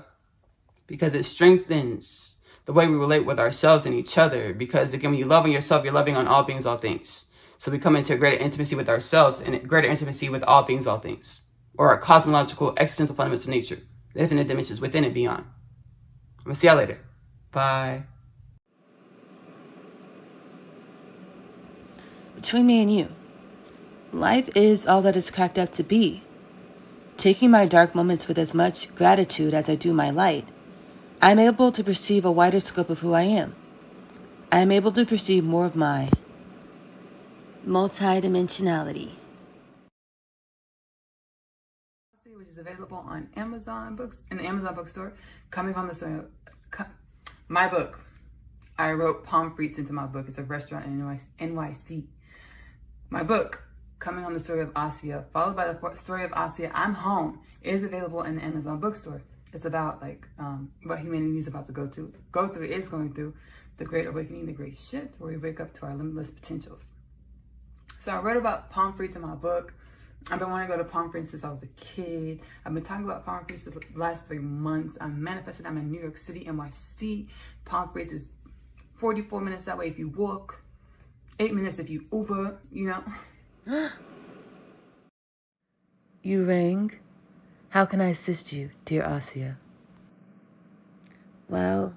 because it strengthens the way we relate with ourselves and each other. Because again, when you love on yourself, you're loving on all beings, all things. So we come into greater intimacy with ourselves and greater intimacy with all beings, all things, or our cosmological existential fundamentals of nature, the infinite dimensions within and beyond. I'm gonna see y'all later. Bye. Between me and you, life is all that it's cracked up to be. Taking my dark moments with as much gratitude as I do my light, I'm able to perceive a wider scope of who I am. I am able to perceive more of my multidimensionality. Which is available on Amazon books, in the Amazon bookstore. Coming from the story, my book. I wrote palm frites into my book. It's a restaurant in NYC. My book, Coming on the Story of Asiyah, followed by the story of Asiyah, I'm Home, is available in the Amazon bookstore. It's about what humanity is about to going through the Great Awakening, the Great Shift, where we wake up to our limitless potentials. So I wrote about palm frites in my book. I've been wanting to go to palm frites since I was a kid. I've been talking about palm frites for the last 3 months. I'm manifesting. I'm in New York City, NYC. Palm frites is 44 minutes that way if you walk, 8 minutes if you Uber, You rang. How can I assist you, dear Asiyah? Well,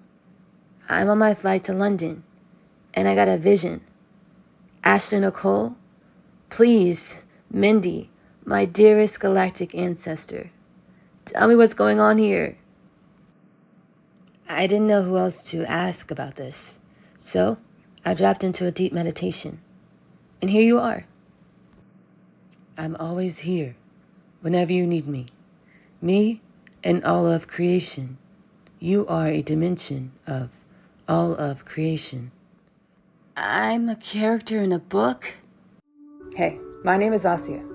I'm on my flight to London, and I got a vision. Ashley-Nicole, please, Mindy, my dearest galactic ancestor, tell me what's going on here. I didn't know who else to ask about this, so I dropped into a deep meditation. And here you are. I'm always here, whenever you need me. Me and all of creation. You are a dimension of all of creation. I'm a character in a book? Hey, my name is Asiyah,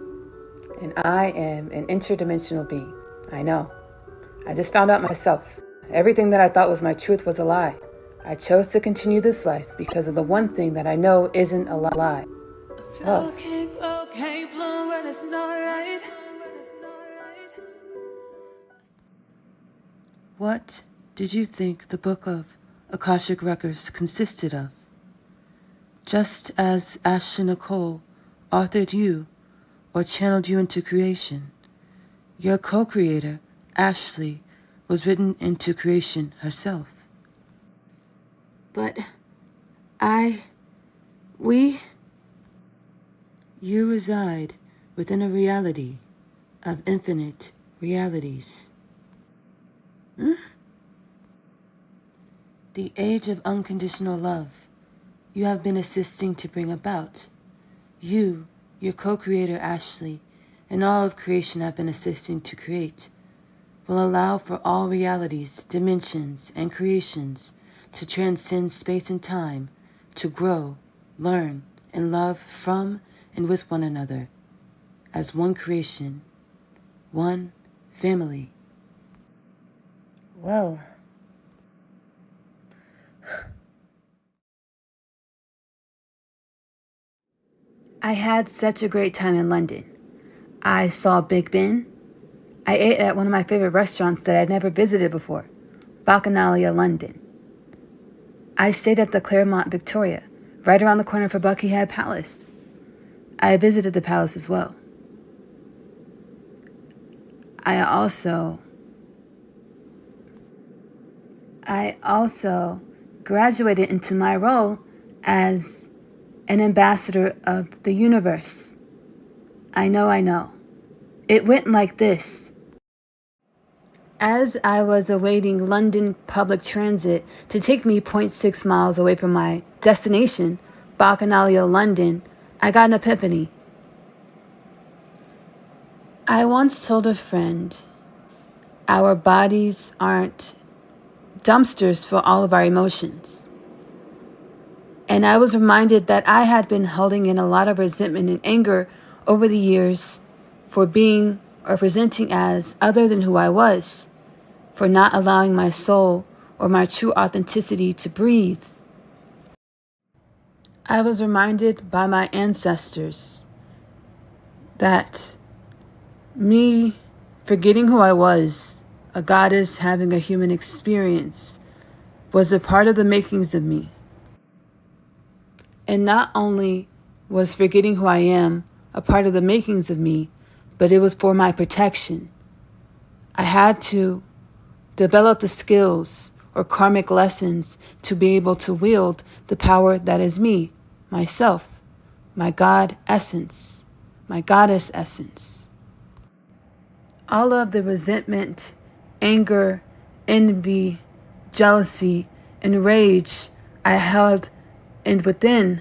and I am an interdimensional being. I know. I just found out myself. Everything that I thought was my truth was a lie. I chose to continue this life because of the one thing that I know isn't a lie. Love. What did you think the book of Akashic Records consisted of? Just as Ashley-Nicole authored you or channeled you into creation, your co-creator, Ashley, was written into creation herself. But you reside within a reality of infinite realities. The age of unconditional love you have been assisting to bring about. You, your co-creator Ashley, and all of creation have been assisting to create, will allow for all realities, dimensions, and creations to transcend space and time, to grow, learn, and love from and with one another, as one creation, one family. Whoa. I had such a great time in London. I saw Big Ben. I ate at one of my favorite restaurants that I'd never visited before, Bacchanalia, London. I stayed at the Claremont Victoria, right around the corner from Buckingham Palace. I visited the palace as well. I also graduated into my role as an ambassador of the universe. I know. It went like this. As I was awaiting London public transit to take me 0.6 miles away from my destination, Bacchanalia, London, I got an epiphany. I once told a friend, our bodies aren't dumpsters for all of our emotions. And I was reminded that I had been holding in a lot of resentment and anger over the years for being or presenting as other than who I was, for not allowing my soul or my true authenticity to breathe. I was reminded by my ancestors that me forgetting who I was, a goddess having a human experience, was a part of the makings of me. And not only was forgetting who I am a part of the makings of me, but it was for my protection. I had to develop the skills or karmic lessons to be able to wield the power that is me, myself, my God essence, my goddess essence. All of the resentment, anger, envy, jealousy, and rage I held within,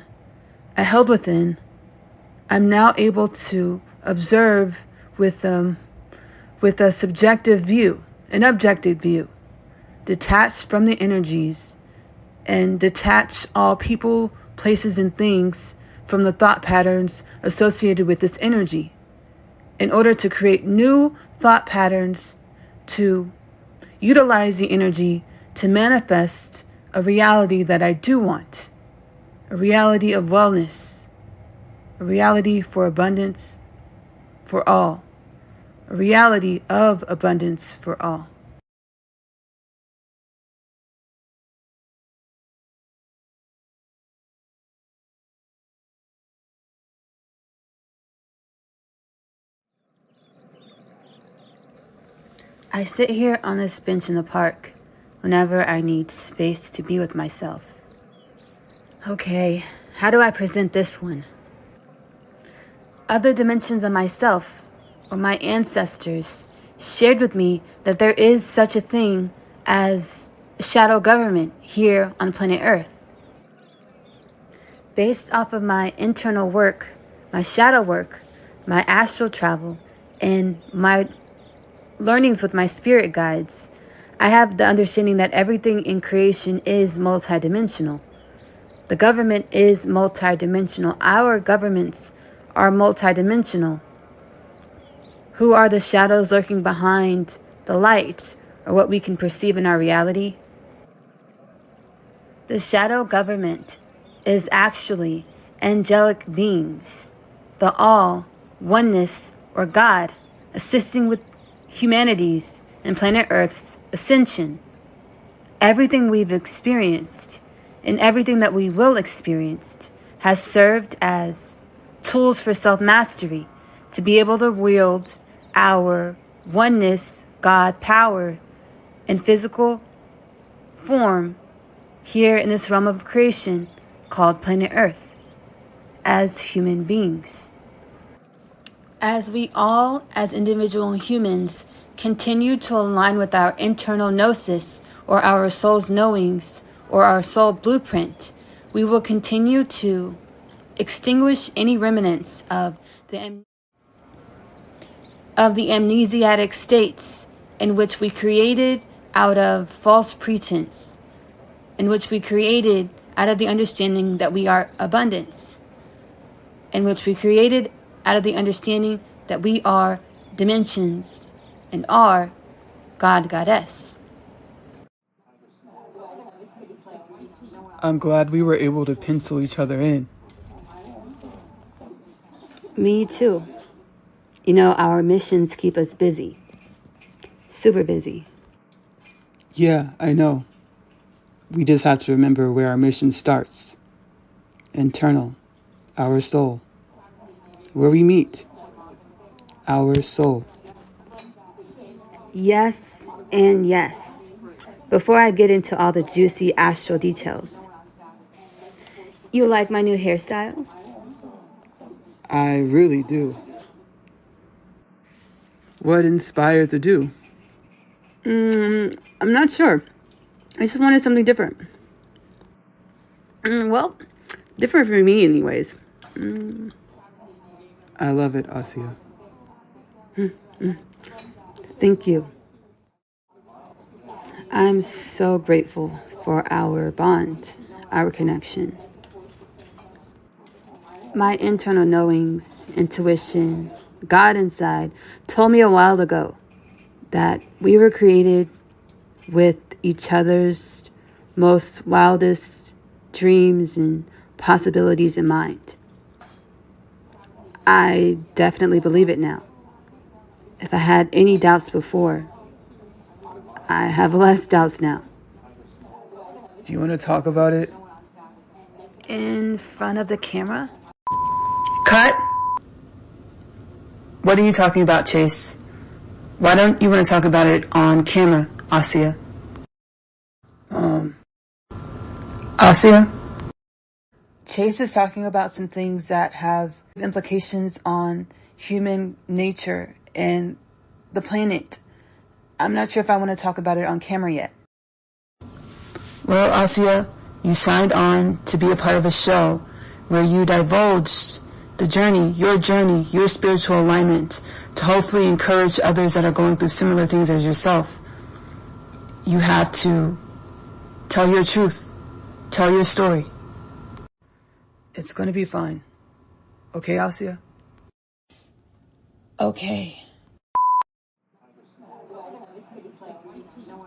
I'm now able to observe with a subjective view, an objective view, detached from the energies, and detach all people, places, and things from the thought patterns associated with this energy, in order to create new thought patterns to utilize the energy to manifest a reality that I do want, a reality of wellness, a reality for abundance for all, a reality of abundance for all. I sit here on this bench in the park whenever I need space to be with myself. Okay, how do I present this one? Other dimensions of myself or my ancestors shared with me that there is such a thing as shadow government here on planet Earth. Based off of my internal work, my shadow work, my astral travel, and my learnings with my spirit guides, I have the understanding that everything in creation is multidimensional. The government is multidimensional. Our governments are multidimensional. Who are the shadows lurking behind the light, or what we can perceive in our reality? The shadow government is actually angelic beings, the all, oneness, or God, assisting with humanity's and planet Earth's ascension. Everything we've experienced and everything that we will experience has served as tools for self-mastery to be able to wield our oneness, God power in physical form here in this realm of creation called planet Earth as human beings. As we all, as individual humans, continue to align with our internal gnosis or our soul's knowings or our soul blueprint, we will continue to extinguish any remnants of the amnesiatic states in which we created out of false pretense, in which we created out of the understanding that we are abundance, in which we created out of the understanding that we are dimensions and are God, Goddess. I'm glad we were able to pencil each other in. Me too. You know, our missions keep us busy. Super busy. Yeah, I know. We just have to remember where our mission starts. Internal, our soul. Where we meet, our soul. Yes and yes. Before I get into all the juicy astral details. You like my new hairstyle? I really do. What inspired the do? I'm not sure. I just wanted something different. Well, different for me anyways. I love it, Asiyah. Thank you. I'm so grateful for our bond, our connection. My internal knowings, intuition, God inside told me a while ago that we were created with each other's most wildest dreams and possibilities in mind. I definitely believe it now. If I had any doubts before, I have less doubts now. Do you want to talk about it? In front of the camera? Cut! What are you talking about, Chase? Why don't you want to talk about it on camera, Asiyah? Asiyah? Chase is talking about some things that have implications on human nature and the planet. I'm not sure if I want to talk about it on camera yet. Well, Asiyah, you signed on to be a part of a show where you divulged the journey, your spiritual alignment, to hopefully encourage others that are going through similar things as yourself. You have to tell your truth. Tell your story. It's going to be fine. Okay, Asiyah? Okay.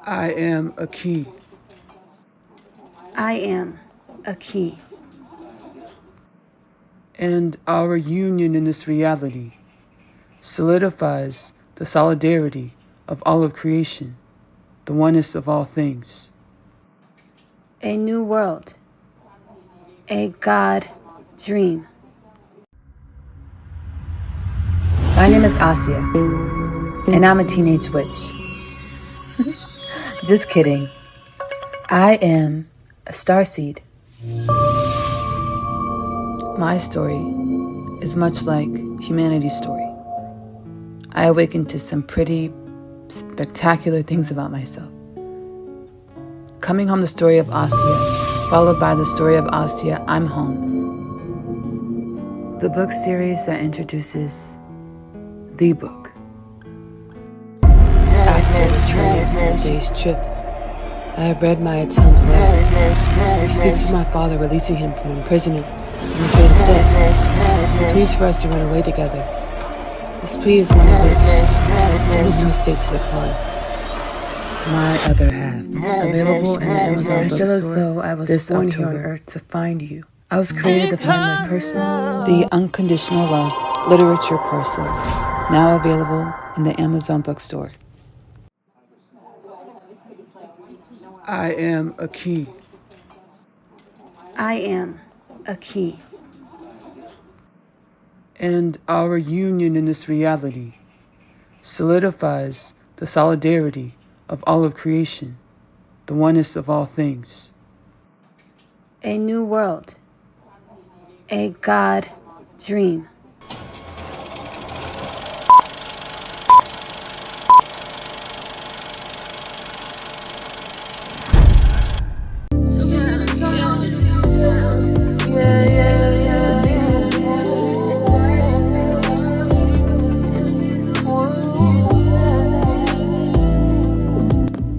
I am a key. I am a key. And our union in this reality solidifies the solidarity of all of creation, the oneness of all things. A new world. A God dream. My name is Asiyah, and I'm a teenage witch. Just kidding. I am a starseed. My story is much like humanity's story. I awakened to some pretty spectacular things about myself. Coming home, the story of Asiyah, followed by the story of Asiyah, I'm home. The book series that introduces the book. After returning from the day's trip, I have read my attempts letter. He speaks of my father releasing him from imprisonment and the fate of death. He pleads for us to run away together. This plea is one of which I make no state to decline. My other half, available in the Amazon bookstore. I feel as though I was born here on earth to find you. I was created to find my person. The Unconditional Love Literature Parcel, now available in the Amazon bookstore. I am a key. I am a key. And our union in this reality solidifies the solidarity of all of creation, the oneness of all things. A new world. A God dream.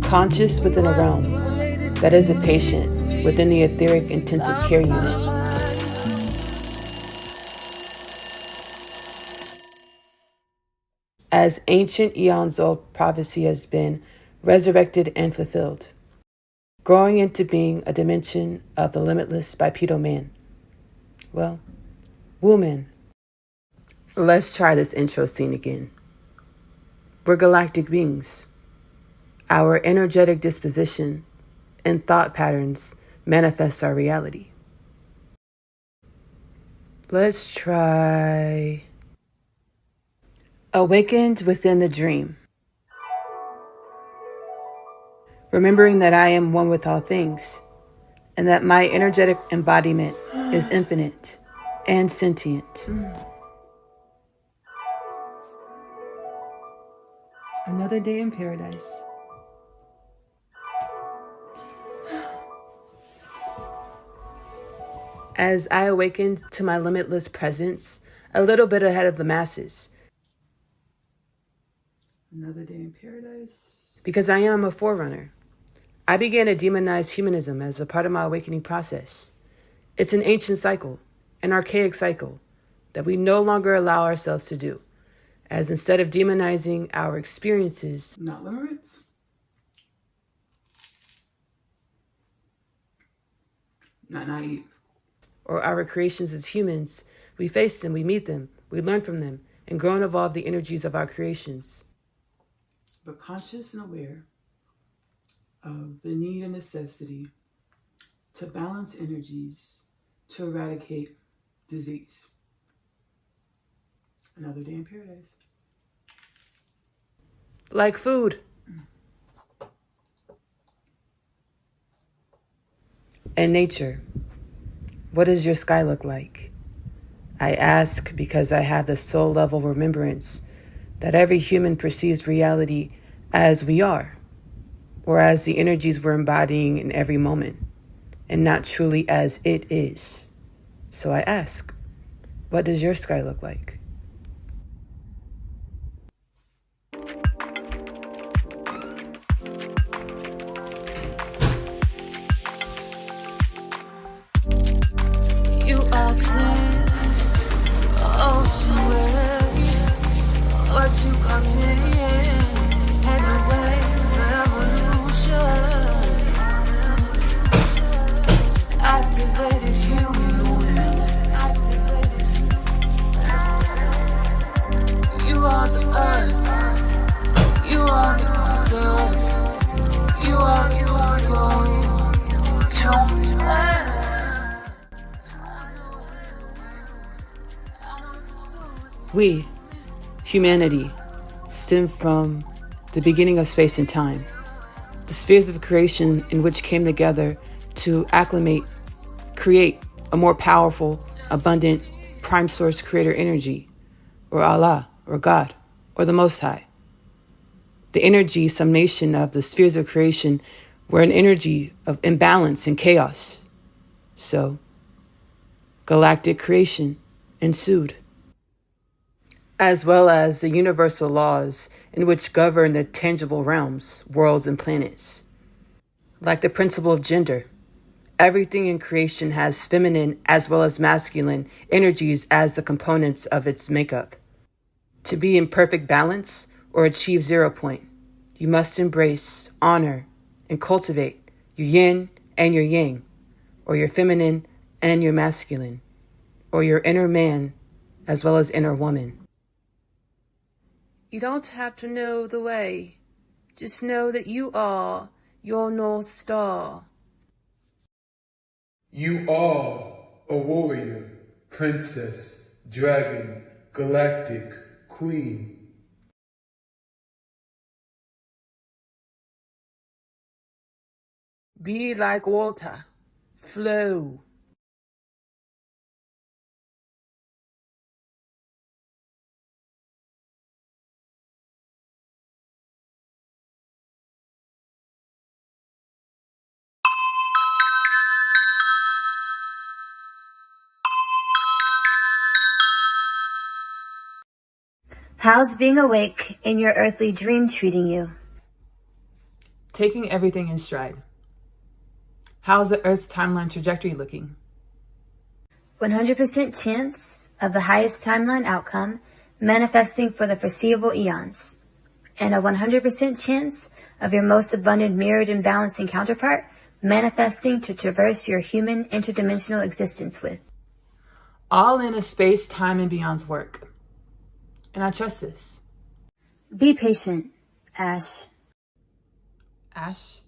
Conscious within a realm that is a patient within the etheric intensive care unit. As ancient eons old prophecy has been resurrected and fulfilled, growing into being a dimension of the limitless bipedal man. Well, woman. Let's try this intro scene again. We're galactic beings. Our energetic disposition and thought patterns manifest our reality. Let's try awakened within the dream. Remembering that I am one with all things, and that my energetic embodiment is infinite and sentient. Another day in paradise. As I awakened to my limitless presence, a little bit ahead of the masses. Another day in paradise. Because I am a forerunner. I began to demonize humanism as a part of my awakening process. It's an ancient cycle, an archaic cycle, that we no longer allow ourselves to do, as instead of demonizing our experiences, not limerence, not naive, or our creations as humans, we face them, we meet them, we learn from them, and grow and evolve the energies of our creations. But conscious and aware of the need and necessity to balance energies to eradicate disease. Another day in paradise. Like food. And nature. What does your sky look like? I ask because I have the soul level remembrance that every human perceives reality as we are. or as the energies we're embodying in every moment, and not truly as it is. So I ask, what does your sky look like? You are clear, ocean waves, what you call sins, heavy waves of evolution, activated human will. You are the earth, you are the dust, you are the truth. We, humanity, stem from the beginning of space and time, the spheres of creation in which came together to create a more powerful, abundant, prime source creator energy, or Allah, or God, or the Most High. The energy summation of the spheres of creation were an energy of imbalance and chaos. So, galactic creation ensued, as well as the universal laws in which govern the tangible realms, worlds, and planets. Like the principle of gender, everything in creation has feminine as well as masculine energies as the components of its makeup. To be in perfect balance or achieve 0 point, you must embrace, honor, and cultivate your yin and your yang, or your feminine and your masculine, or your inner man as well as inner woman. You don't have to know the way. Just know that you are your North Star. You are a warrior, princess, dragon, galactic, queen. Be like water. Flow. How's being awake in your earthly dream treating you? Taking everything in stride. How's the Earth's timeline trajectory looking? 100% chance of the highest timeline outcome manifesting for the foreseeable eons, and a 100% chance of your most abundant mirrored and balancing counterpart manifesting to traverse your human interdimensional existence with. All in a space, time, and beyond's work. And I trust this. Be patient, Ash. Ash?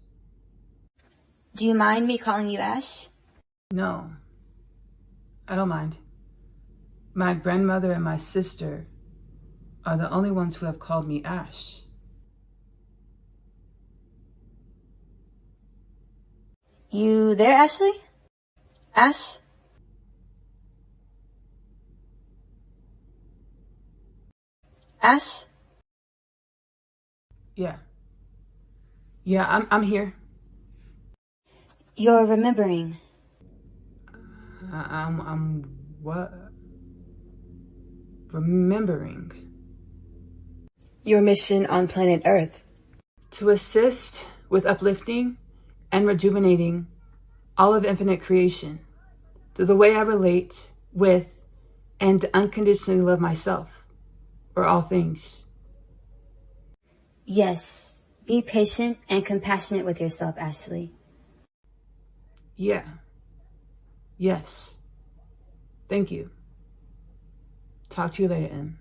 Do you mind me calling you Ash? No, I don't mind. My grandmother and my sister are the only ones who have called me Ash. You there, Ashley? Ash? Ash? Yeah, I'm here. You're remembering. I'm what? Remembering. Your mission on planet Earth. To assist with uplifting and rejuvenating all of infinite creation through the way I relate with and to unconditionally love myself or all things. Yes, be patient and compassionate with yourself, Ashley. Yeah. Yes. Thank you. Talk to you later, Em.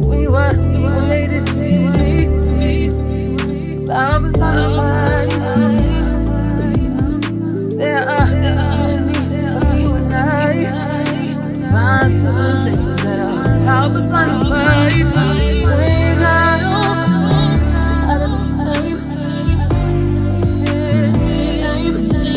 We were related. I was on the fire. There are you and I. My civilizations that are how was on the fire. Bring out of the pain, fear, shame.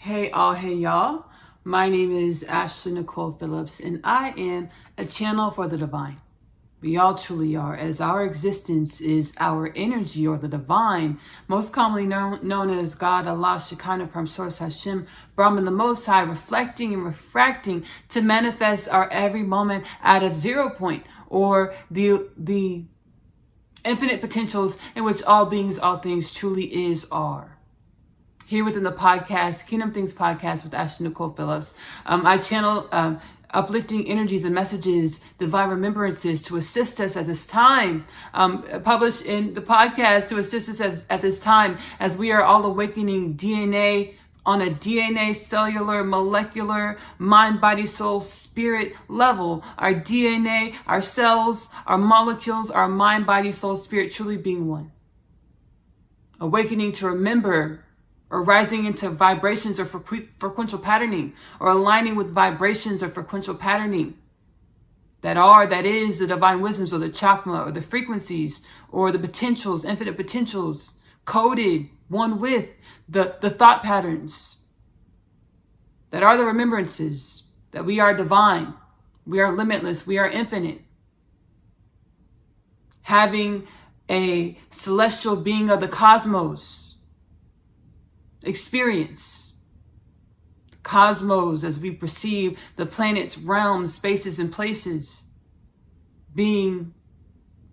Hey all, hey y'all. My name is Ashley-Nicole Phillips, and I am a channel for the divine. We all truly are, as our existence is our energy, or the divine, most commonly known as God, Allah, Shekinah, Prime Source, Hashem, Brahman, the Most High, reflecting and refracting to manifest our every moment out of 0 point, or the infinite potentials in which all beings, all things truly are. Here within the podcast, Kingdom Things Podcast with Ashley-Nicole Phillips, I channel uplifting energies and messages, divine remembrances to assist us at this time, published in the podcast to assist us at this time as we are all awakening DNA on a DNA, cellular, molecular, mind, body, soul, spirit level. Our DNA, our cells, our molecules, our mind, body, soul, spirit truly being one. Awakening to remember, or rising into vibrations or frequential patterning, or aligning with vibrations or frequential patterning that is the divine wisdoms, or the chakma, or the frequencies, or the potentials, infinite potentials, coded one with the thought patterns that are the remembrances that we are divine, we are limitless, we are infinite. Having a celestial being of the cosmos experience cosmos as we perceive the planets, realms, spaces, and places being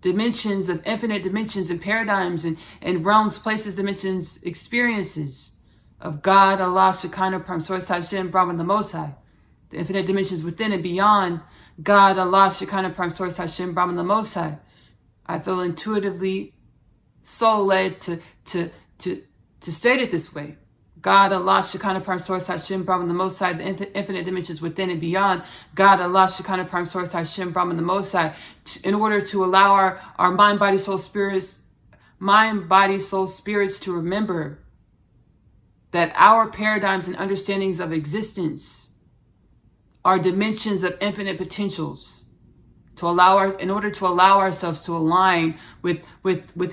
dimensions of infinite dimensions and paradigms and realms, places, dimensions, experiences of God, Allah, Shekinah, Prime Source, Hashem, Brahman, the Most High, the infinite dimensions within and beyond God, Allah, Shekinah, Prime Source, Hashem, Brahman, the Most High. I feel intuitively soul-led to state it this way. God, Allah, Shekinah, Prime Source, Hashem, Brahman, the Most High, the infinite dimensions within and beyond. God, Allah, Shekinah, Prime Source, Hashem, Brahman, the Most High, in order to allow our mind, body, soul, spirits to remember that our paradigms and understandings of existence are dimensions of infinite potentials. In order to allow ourselves to align with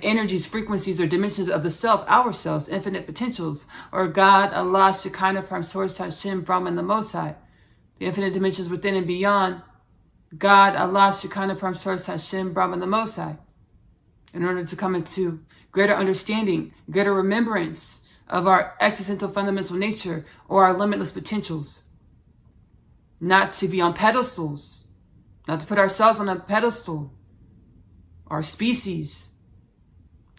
energies, frequencies, or dimensions of the self, ourselves, infinite potentials, or God, Allah, Shekinah, Prime Source, Hashem, Brahman, the Most High, the infinite dimensions within and beyond God, Allah, Shekinah, Prime Source, Hashem, Brahman, the Most High, in order to come into greater understanding, greater remembrance of our existential fundamental nature, or our limitless potentials, not to be on pedestals, not to put ourselves on a pedestal, our species,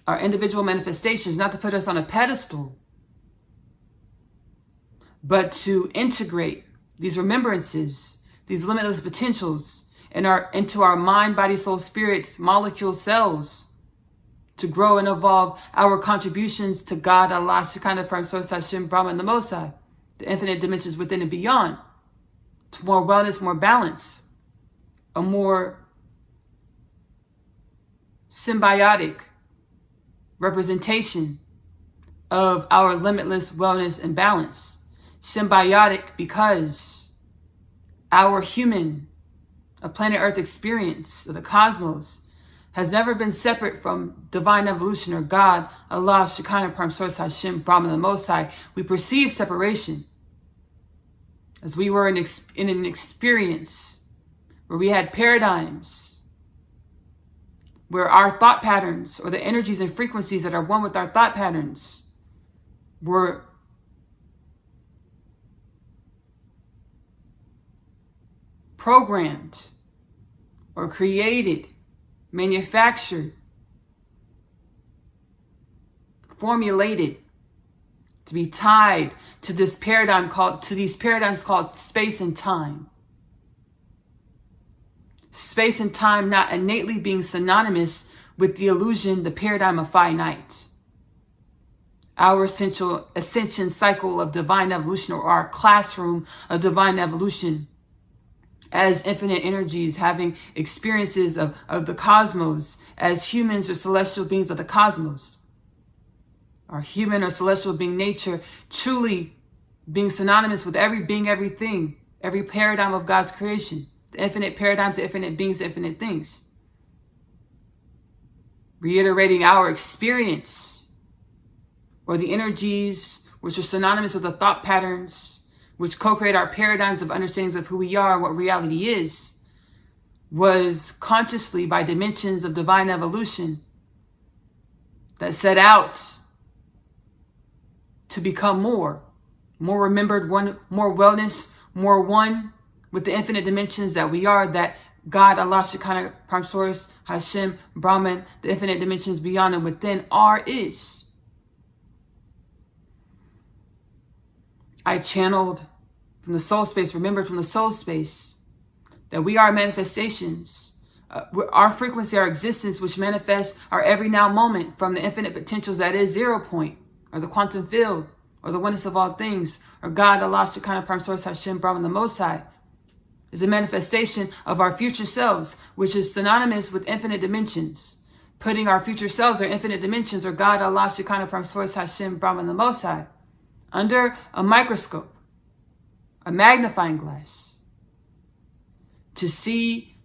our individual manifestations, not to put us on a pedestal, but to integrate these remembrances, these limitless potentials into our mind, body, soul, spirits, molecule cells, to grow and evolve our contributions to God, Allah, Shekinah, Prime Source, Hashem, Brahman, the Most High, the infinite dimensions within and beyond, to more wellness, more balance, a more symbiotic representation of our limitless wellness and balance. Symbiotic because our human, a planet Earth experience of the cosmos has never been separate from divine evolution, or God, Allah, Shekinah, Prime Source, Hashem, Brahman, the Most High. We perceive separation as we were in an experience where we had paradigms, where our thought patterns, or the energies and frequencies that are one with our thought patterns, were programmed or created, manufactured, formulated to be tied to these paradigms called space and time. Space and time not innately being synonymous with the illusion, the paradigm of finite. Our ascension cycle of divine evolution, or our classroom of divine evolution, as infinite energies having experiences of the cosmos, as humans or celestial beings of the cosmos. Our human or celestial being nature truly being synonymous with every being, everything, every paradigm of God's creation. The infinite paradigms, the infinite beings, the infinite things. Reiterating our experience, or the energies, which are synonymous with the thought patterns, which co-create our paradigms of understandings of who we are, what reality is, was consciously by dimensions of divine evolution that set out to become more remembered, more wellness, more one with the infinite dimensions that we are, that God, Allah, Shekinah, Prime Source, Hashem, Brahman, the infinite dimensions beyond and within are is. I channeled from the soul space, remembered from the soul space, that we are manifestations. Our frequency, our existence, which manifests our every now moment from the infinite potentials that is 0 point, or the quantum field, or the oneness of all things, or God, Allah, Shekinah, Prime Source, Hashem, Brahman, the Most High, is a manifestation of our future selves, which is synonymous with infinite dimensions. Putting our future selves, or infinite dimensions, or God, Allah, Shekinah, Prime Source, Hashem, Brahman, the Most High, under a microscope, a magnifying glass, to see,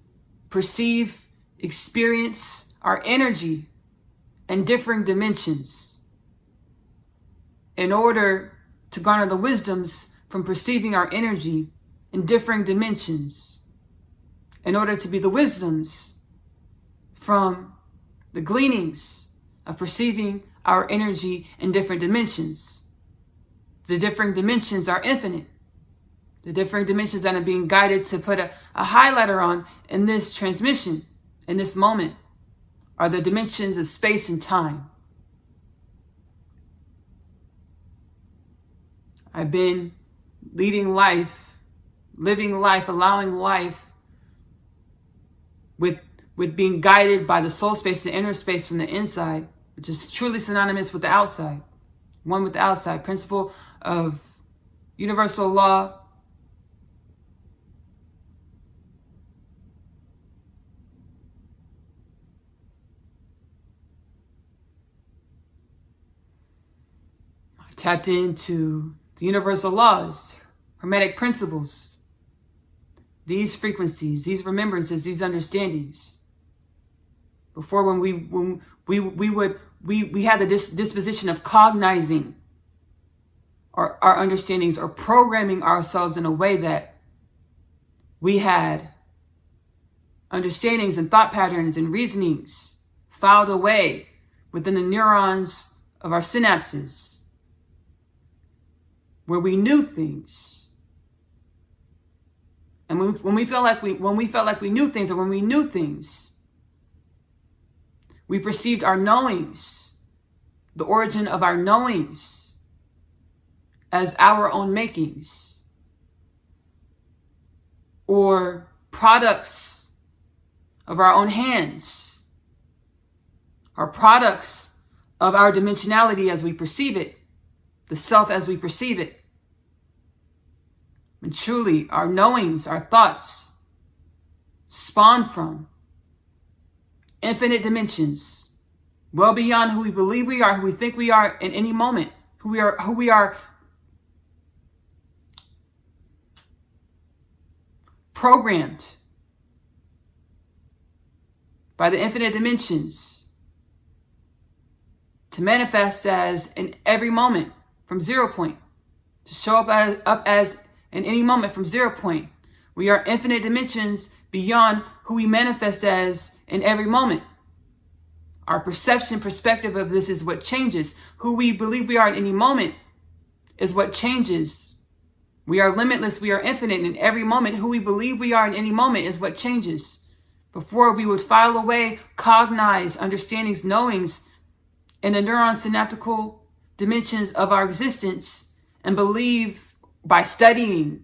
perceive, experience our energy in differing dimensions, in order to garner the wisdoms from perceiving our energy in differing dimensions, in order to be the wisdoms from the gleanings of perceiving our energy in different dimensions. The differing dimensions are infinite. The differing dimensions that I'm being guided to put a highlighter on in this transmission, in this moment, are the dimensions of space and time. I've been leading life, living life, allowing life with being guided by the soul space, the inner space from the inside, which is truly synonymous with the outside. One with the outside. Principle of universal law. I tapped into the universal laws, hermetic principles, these frequencies, these remembrances, these understandings. Before, when we had the disposition of cognizing our understandings, or programming ourselves in a way that we had understandings and thought patterns and reasonings filed away within the neurons of our synapses, where we knew things. And when we felt like we knew things, or when we knew things, we perceived our knowings, the origin of our knowings, as our own makings, or products of our own hands, or products of our dimensionality as we perceive it, the self as we perceive it. And truly, our knowings, our thoughts, spawn from infinite dimensions, well beyond who we believe we are, who we think we are in any moment, who we are programmed by the infinite dimensions to manifest as in every moment from 0 point, to show up as in any moment from 0 point. We are infinite dimensions beyond who we manifest as in every moment. Our perspective of this is what changes. Who we believe we are at any moment is what changes. We are limitless, we are infinite in every moment. Who we believe we are in any moment is what changes. Before, we would file away, cognize, understandings, knowings in the neuron synaptical dimensions of our existence, and believe by studying